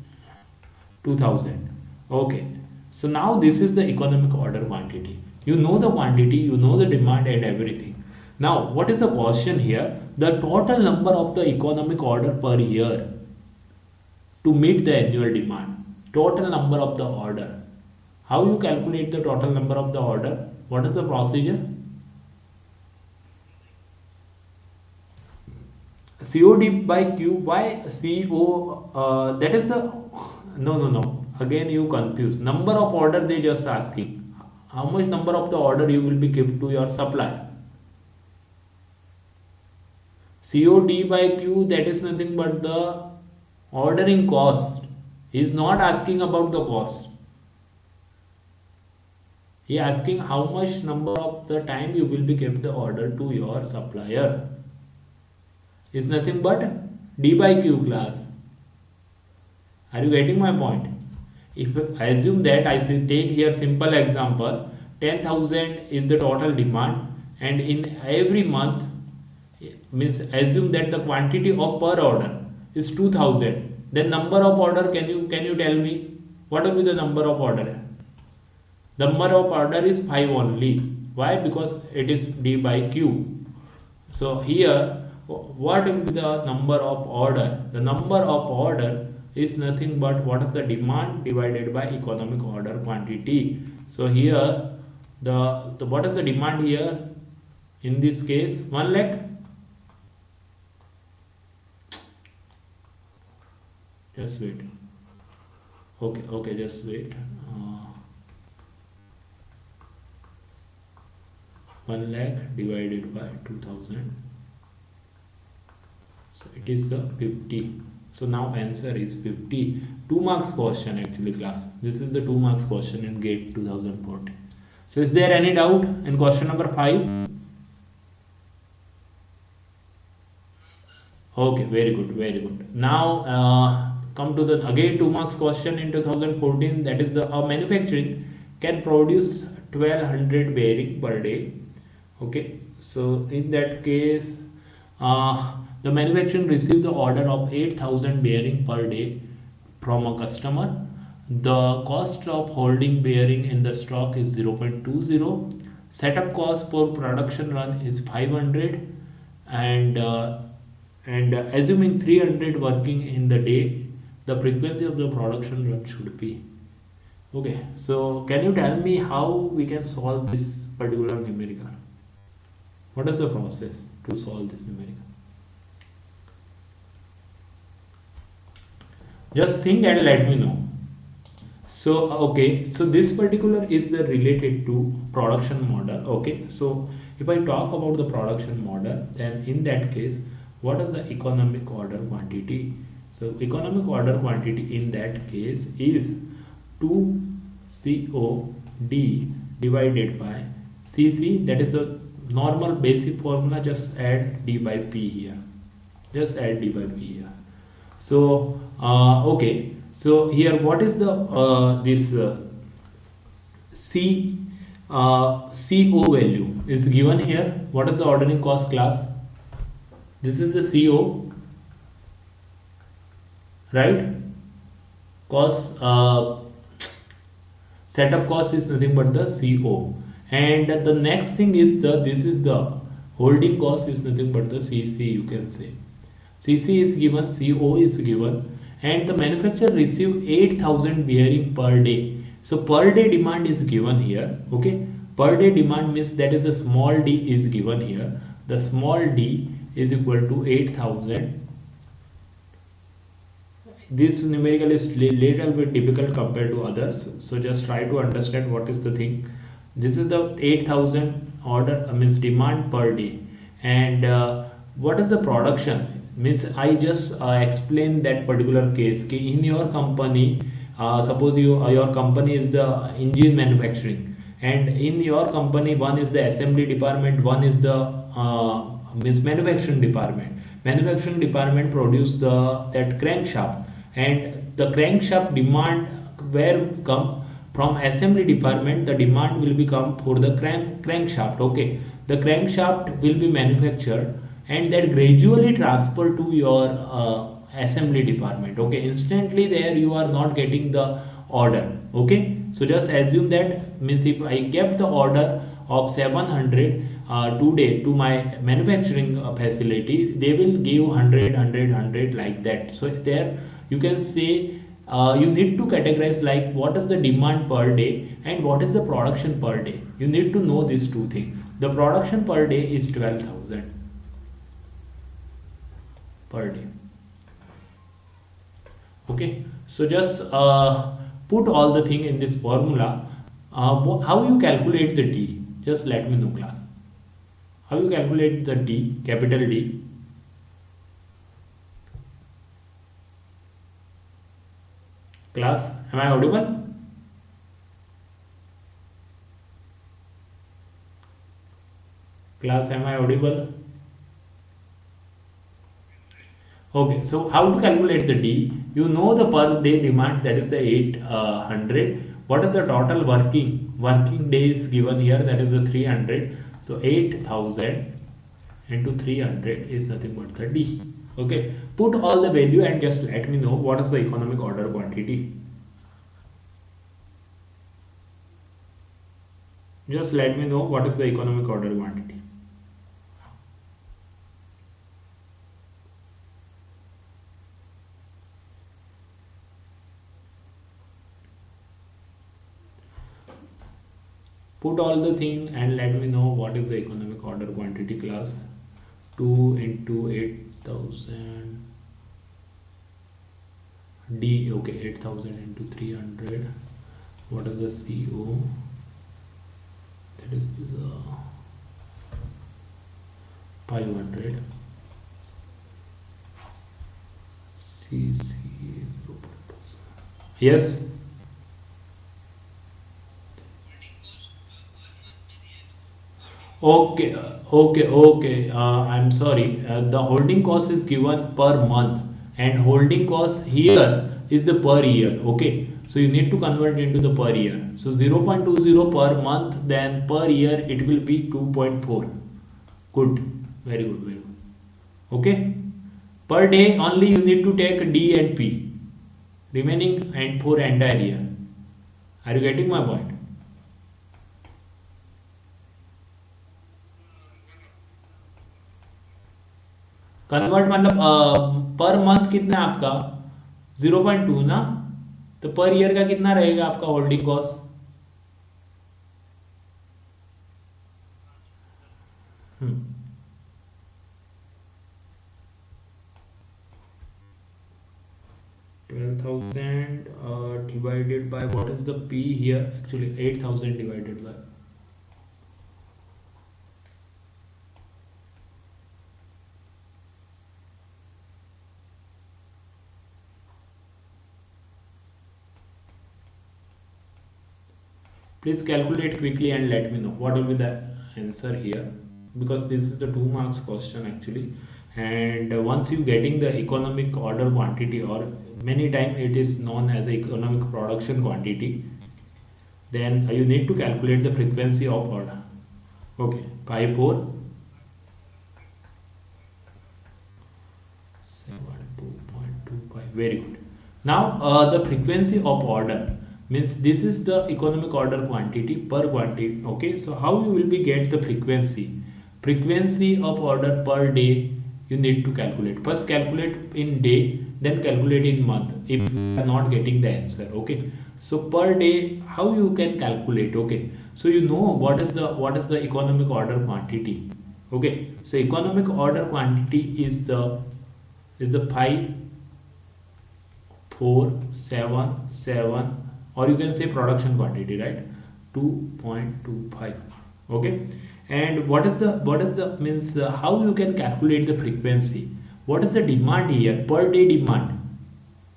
2000. Okay, so now this is the economic order quantity. You know the quantity, you know the demand and everything. Now what is the question here? The total number of the economic order per year to meet the annual demand. Total number of the order. How you calculate the total number of the order? What is the procedure? COD by Q. Why CO? That is the no. Again you confuse. Number of order they just asking. How much number of the order you will be give to your supplier? COD by Q, that is nothing but the ordering cost. He is not asking about the cost. He is asking how much number of the time you will be give the order to your supplier. Is nothing but D by Q class. Are you getting my point? If I assume that I take here simple example, 10,000 is the total demand, and in every month, means assume that the quantity of per order is 2,000, then number of order, can you tell me what will be the number of order? Number of order is 5 only. Why? Because it is D by Q. So here what will be the number of order? The number of order is nothing but what is the demand divided by economic order quantity. So here the what is the demand here? In this case 1 lakh. Just wait. Okay, just wait. 1 lakh divided by 2000. So it is the 50. So now answer is 50. 2 marks question actually class. This is the 2 marks question in GATE 2014. So is there any doubt in question number 5? Okay, very good. Now come to the again 2 marks question in 2014, that is the manufacturing can produce 1200 bearing per day. Okay, so in that case the manufacturing received the order of 8,000 bearing per day from a customer. The cost of holding bearing in the stock is 0.20. Setup cost for production run is 500, and assuming 300 working in the day, the frequency of the production run should be. Okay, so can you tell me how we can solve this particular numerical? What is the process to solve this numerical? Just think and let me know. So okay, so this particular is the related to production model. Okay, so if I talk about the production model, then in that case, what is the economic order quantity? So economic order quantity in that case is 2COD divided by CC, that is a normal basic formula. Just add D by P here. Just add D by P here. So okay, so here what is the this CO value is given here. What is the ordering cost class? This is the CO, right? Cost setup cost is nothing but the CO, and the next thing is this is the holding cost is nothing but the CC. You can say CC is given, CO is given, and the manufacturer receive 8,000 bearing per day. So per day demand is given here. Okay, per day demand means that is the small d is given here. The small d is equal to 8,000. This numerical is little bit difficult compared to others, so just try to understand what is the thing. This is the 8,000 order means demand per day, and what is the production? Means I just explain that particular case. In your company, suppose your company is the engine manufacturing, and in your company one is the assembly department, one is the means manufacturing department. Manufacturing department produce that crankshaft, and the crankshaft demand where come from assembly department. The demand will become for the crankshaft. Okay, the crankshaft will be manufactured, and that gradually transfer to your assembly department. Okay, instantly there you are not getting the order. Okay, so just assume that, means if I kept the order of 700 today to my manufacturing facility, they will give 100 like that. So there you can say you need to categorize like what is the demand per day and what is the production per day. You need to know these two things. The production per day is 12,000 per day. Okay, so just put all the thing in this formula. How you calculate the D? Just let me know class. How you calculate the D, capital D? Class, am I audible? Class, am I audible? Okay, so how to calculate the D? You know the per day demand, that is the 800. What is the total working days given here? That is the 300. So 8,000 into 300 is nothing but the D. Okay, put all the value and just let me know what is the economic order quantity. Just let me know what is the economic order quantity. Put all the thing and let me know what is the economic order quantity, class. 2 into 8,000 D. Okay, 8,000 into 300. What is the CO? That is 500. CC. Yes. Okay, okay. I'm sorry. The holding cost is given per month, and holding cost here is the per year. Okay, so you need to convert into the per year. So 0.20 per month, then per year it will be 2.4. Good, very good, very good. Okay, per day only you need to take D and P, remaining and for entire year. Are you getting my point? Convert मतलब per month कितना है आपका 0.2 ना, तो per year का कितना रहेगा आपका holding cost? Hmm 12,000 divided by what is the P here, actually 8,000 divided by, please calculate quickly and let me know what will be the answer here, because this is the 2 marks question actually. And once you getting the economic order quantity, or many time it is known as the economic production quantity, then you need to calculate the frequency of order. Okay, 5,472.25, very good. Now the frequency of order means this is the economic order quantity per quantity. Okay, so how you will be get the frequency of order per day? You need to calculate, first calculate in day, then calculate in month if you are not getting the answer. Okay, so per day how you can calculate? Okay, so you know what is the economic order quantity. Okay, so economic order quantity is the 5,477, or you can say production quantity, right? 2.25. Okay, and what is the means how you can calculate the frequency? What is the demand here, per day demand?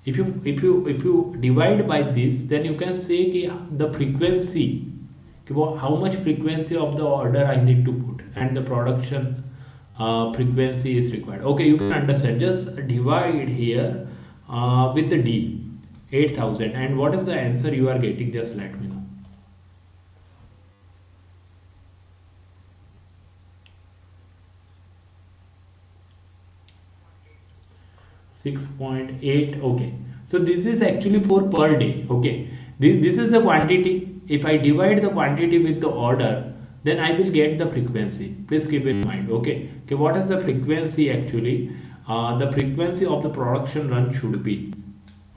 If you divide by this, then you can say कि the frequency, how much frequency of the order I need to put, and the production frequency is required. Okay, you can understand, just divide here with the D, 8,000, and what is the answer you are getting? Just let me know. 6.8. Okay, so this is actually for per day. Okay, this is the quantity. If I divide the quantity with the order, then I will get the frequency. Please keep in mind. Okay, what is the frequency actually? The frequency of the production run should be,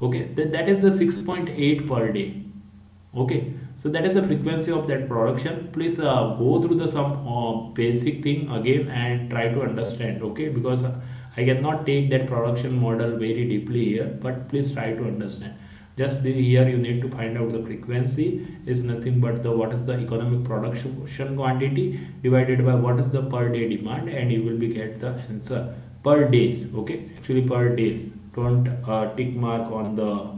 okay, that is the 6.8 per day. Okay, so that is the frequency of that production. Please go through the some basic thing again and try to understand. Okay, because I cannot take that production model very deeply here, but please try to understand. Just here you need to find out the frequency is nothing but the what is the economic production quantity divided by what is the per day demand, and you will be get the answer per days. Okay, actually per days. Don't tick mark on the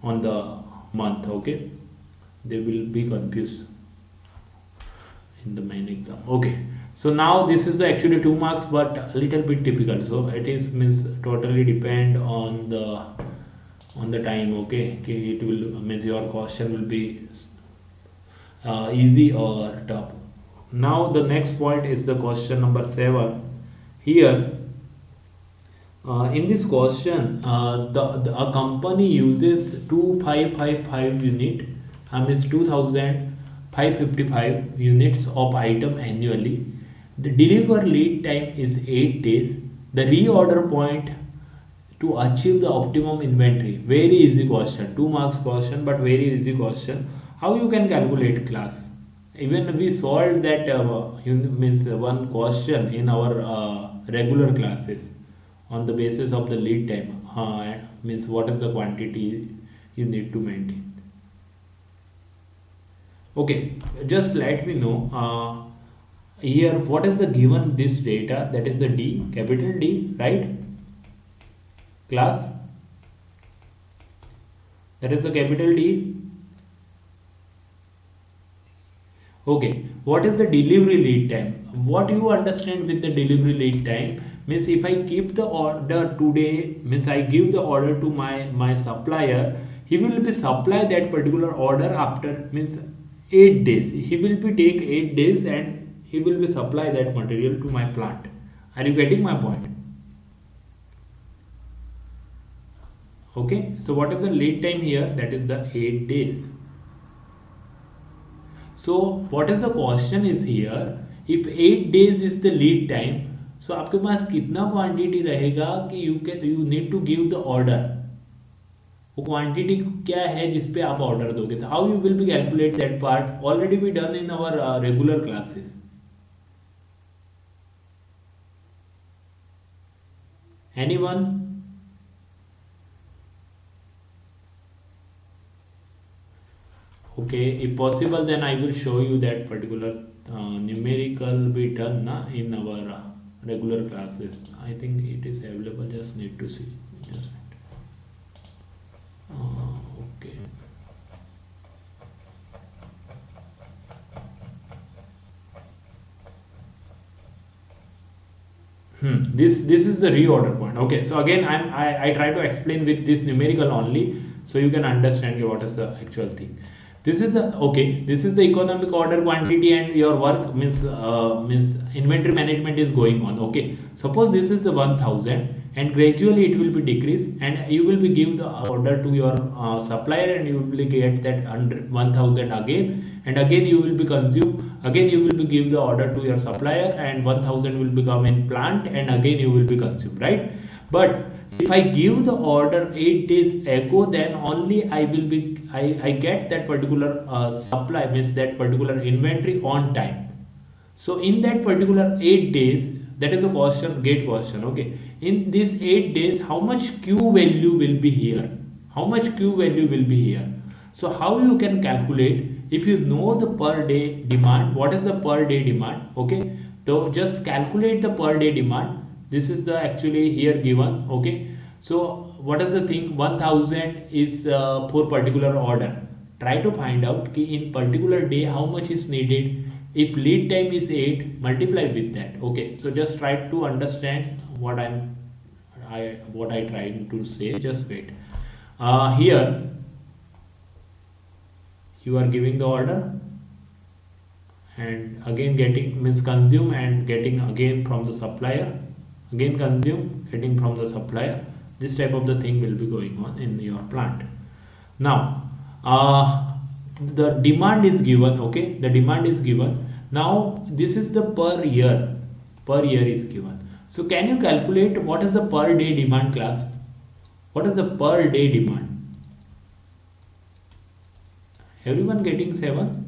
on the month. Okay, they will be confused in the main exam. Okay, so now this is the actually 2 marks but a little bit difficult, so it is means totally depend on the time. Okay, it will means your question will be easy or tough. Now the next point is the question number 7. Here in this question, a company uses 2555 unit, means 2555 units of item annually. The deliver lead time is 8 days. The reorder point to achieve the optimum inventory. Very easy question, 2 marks question, but very easy question. How you can calculate, class? Even we solved that means one question in our regular classes on the basis of the lead time, means what is the quantity you need to maintain. Okay, just let me know here what is the given this data, that is the D, capital D, right, class? That is the capital D. Okay, what is the delivery lead time? What you understand with the delivery lead time means if I keep the order today, means I give the order to my supplier, he will be supply that particular order after means 8 days. He will be take 8 days and he will be supply that material to my plant. Are you getting my point? Okay, so what is the lead time here? That is the 8 days. So what is the question is here, if 8 days is the lead time, so आपके पास कितना quantity रहेगा कि you need to give the order, वो quantity क्या है जिस पे आप ऑर्डर दोगे? तो how you will be calculate that part, already be done in our regular classes. Anyone? Okay, if possible then I will show you that particular numerical be done na in our regular classes. I think it is available, just need to see. Just okay. This is the reorder point. Okay, so again I try to explain with this numerical only so you can understand what is the actual thing. This is the okay, this is the economic order quantity and your work means inventory management is going on. Okay, suppose this is the 1000 and gradually it will be decreased and you will be give the order to your supplier and you will get that 1000 again, and again you will be consume, again you will be give the order to your supplier and 1000 will become in plant and again you will be consumed, right? But if I give the order 8 days ago, then only I will be I get that particular supply, means that particular inventory on time. So in that particular 8 days, that is a question, gate question. Okay, in this 8 days how much Q value will be here, how much Q value will be here? So how you can calculate, if you know the per day demand, what is the per day demand? Okay, so just calculate the per day demand. This is the actually here given. Okay, so what is the thing, 1000 is for particular order. Try to find out ki in particular day how much is needed. If lead time is 8, multiply with that. Okay, so just try to understand what I trying to say. Just wait. Here you are giving the order and again getting, means consume and getting again from the supplier, again consume, getting from the supplier. This type of the thing will be going on in your plant. Now the demand is given. Okay, the demand is given. Now this is the per year is given. So can you calculate what is the per day demand, class? What is the per day demand? Everyone getting 7?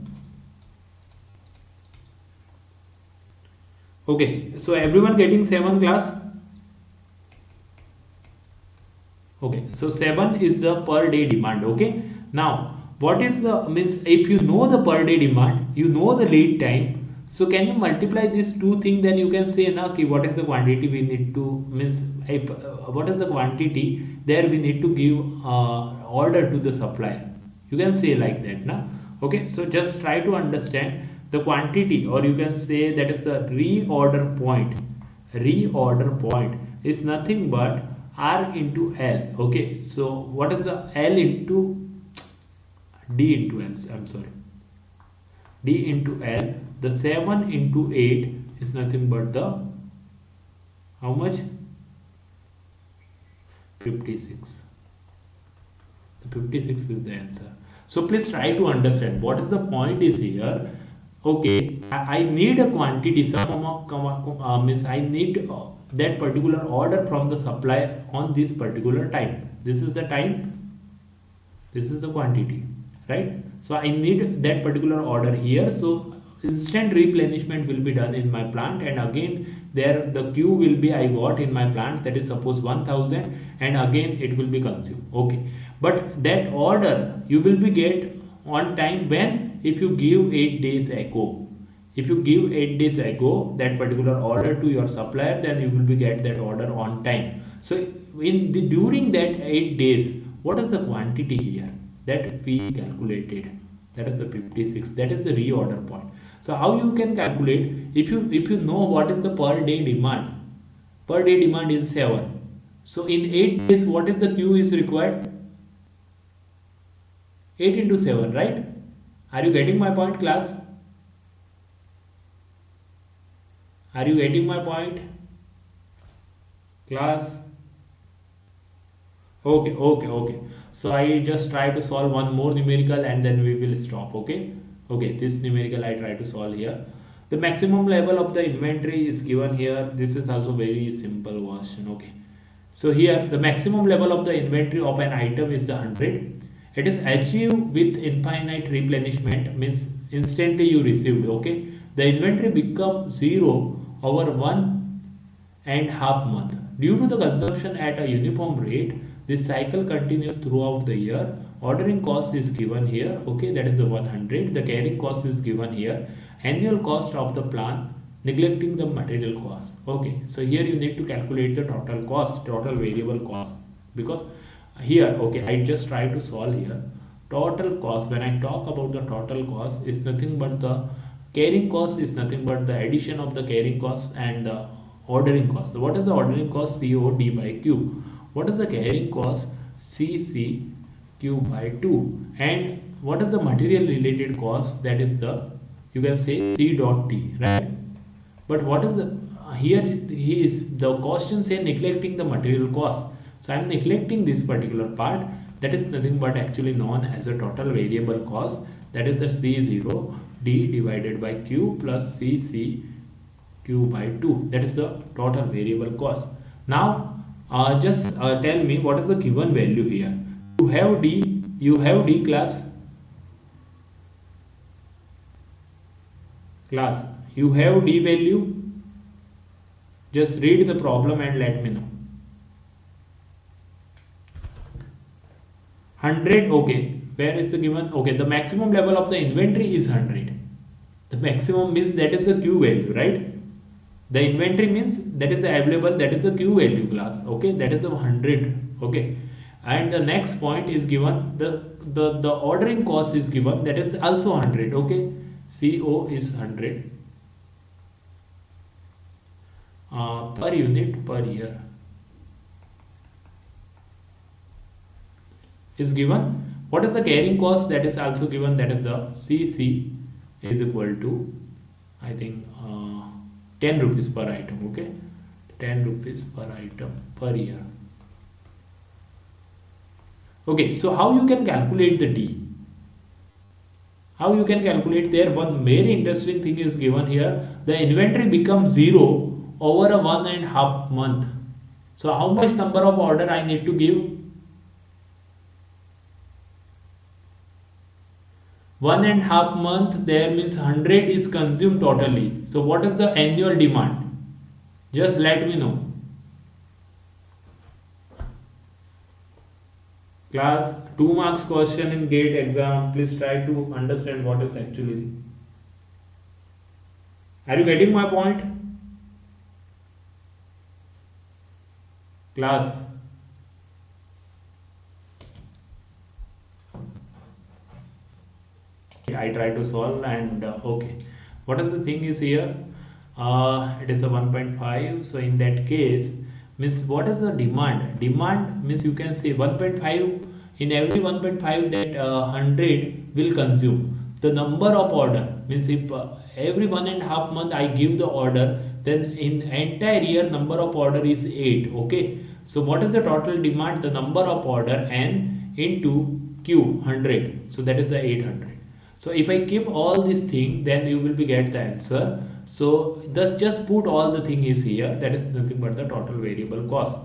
Okay, so everyone getting 7, class? Okay, so 7 is the per day demand. Okay, now what is the, means if you know the per day demand, you know the lead time, So can you multiply these two things, then you can say na ki what is the quantity we need to, means if, what is the quantity there we need to give order to the supplier. You can say like that na. Okay, so just try to understand the quantity, or you can say that is the reorder point. Reorder point is nothing but R into L. Okay, so what is the L into D into L, I'm sorry, D into L. The 7 into 8 is nothing but the, how much? 56. The 56 is the answer. So please try to understand what is the point is here. Okay, I need a quantity, some amount, means I need that particular order from the supplier on this particular time. This is the time, this is the quantity, right? So I need that particular order here. So instant replenishment will be done in my plant, and again there the queue will be I got in my plant, that is suppose 1000, and again it will be consumed. Okay, but that order you will be get on time when, if you give 8 days ago. If you give 8 days ago that particular order to your supplier, then you will be get that order on time. So in the during that 8 days, what is the quantity here that we calculated? That is the 56. That is the reorder point. So how you can calculate, if you know what is the per day demand? Per day demand is 7. So in 8 days, what is the queue is required? 8 into 7, right? Are you getting my point, class? Are you getting my point, class? Okay. So I just try to solve one more numerical and then we will stop. Okay, this numerical I try to solve here. The maximum level of the inventory is given here. This is also very simple question. Okay, so here the maximum level of the inventory of an item is the 100. It is achieved with infinite replenishment, means instantly you receive. Okay, the inventory becomes 0 over 1.5 month. Due to the consumption at a uniform rate, this cycle continues throughout the year. Ordering cost is given here. Okay, that is the 100. The carrying cost is given here. Annual cost of the plant, neglecting the material cost. Okay, so here you need to calculate the total cost, total variable cost, because here, okay, I just try to solve here. Total cost, when I talk about the total cost, is nothing but the carrying cost is nothing but the addition of the carrying cost and the ordering cost. So what is the ordering cost? COD by Q. What is the carrying cost? CC Q by 2. And what is the material related cost? That is the, you can say C dot T, right? But what is the, here he is, the question say neglecting the material cost. So I am neglecting this particular part. That is nothing but actually known as a total variable cost. That is the C0 D divided by Q plus CC Q by 2. That is the total variable cost. Now just tell me what is the given value here. You have D class, you have D value. Just read the problem and let me know. 100. Okay, where is the given? Okay, the maximum level of the inventory is 100. The maximum means that is the Q value, right? The inventory means that is available, that is the Q value class. Okay, that is the 100. Okay, and the next point is given, the ordering cost is given, that is also 100. Okay, CO is 100 per unit per year is given. What is the carrying cost? That is also given, that is the CC is equal to, I think 10 rupees per item. Okay, 10 rupees per item per year. Okay, so how you can calculate the D? How you can calculate there? One very interesting thing is given here. The inventory becomes 0 over a 1.5 month. So how much number of order I need to give? 1.5 month, there means 100 is consumed totally. So what is the annual demand? Just let me know. Class, 2 marks question in GATE exam. Please try to understand what is actually. Are you getting my point, class? I try to solve and okay. What is the thing is here? It is a 1.5. So in that case, means what is the demand? Demand means you can say 1.5 in every 1.5 that 100 will consume. The number of order means if every 1.5 month I give the order, then in entire year number of order is 8. Okay. So what is the total demand? The number of order n into q 100. So that is the 800. So if I keep all these things, then you will be get the answer. So thus just put all the thing is here. That is nothing but the total variable cost.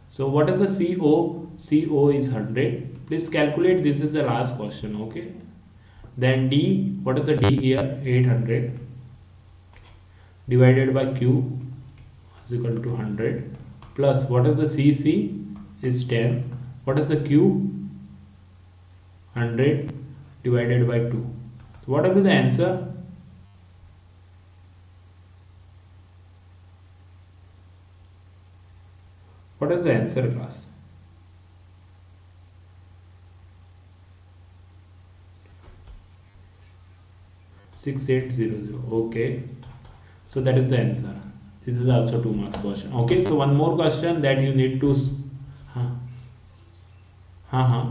So what is the CO? CO is 100. Please calculate. This is the last question. Okay. Then D. What is the D here? 800 divided by Q is equal to 100 plus what is the CC is 10. What is the Q? 100 divided by 2. So what will be the answer? What is the answer, class? Six eight zero zero. Okay. So that is the answer. This is also 2 marks question. Okay. So one more question that you need to. Huh. Huh. Huh.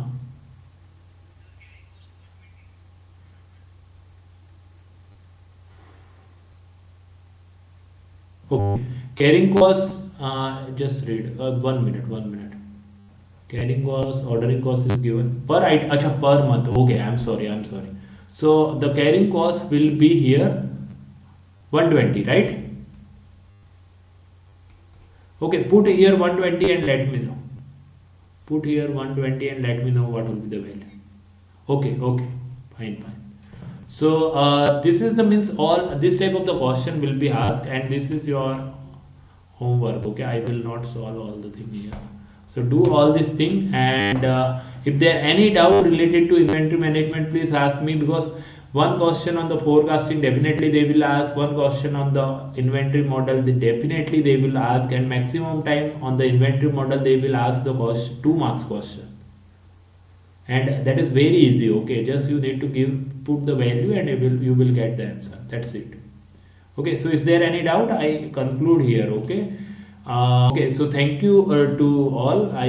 Okay. Carrying cost. Just read. 1 minute. 1 minute. Carrying cost, ordering cost is given per item. Acha, per month. Okay. I'm sorry. I'm sorry. So the carrying cost will be here 120, right? Okay. Put here 120 and let me know. Put here 120 and let me know what will be the value. Okay. Okay. Fine. Fine. So this is the means all this type of the question will be asked, and this is your homework. Okay, I will not solve all the thing here. So do all this thing, and if there any doubt related to inventory management, please ask me, because one question on the forecasting definitely they will ask, one question on the inventory model definitely they will ask, and maximum time on the inventory model they will ask the question 2 marks question, and that is very easy. Okay, just you need to put the value and you will get the answer. That's it. Okay, so is there any doubt? I conclude here. Okay. Okay, so thank you to all. I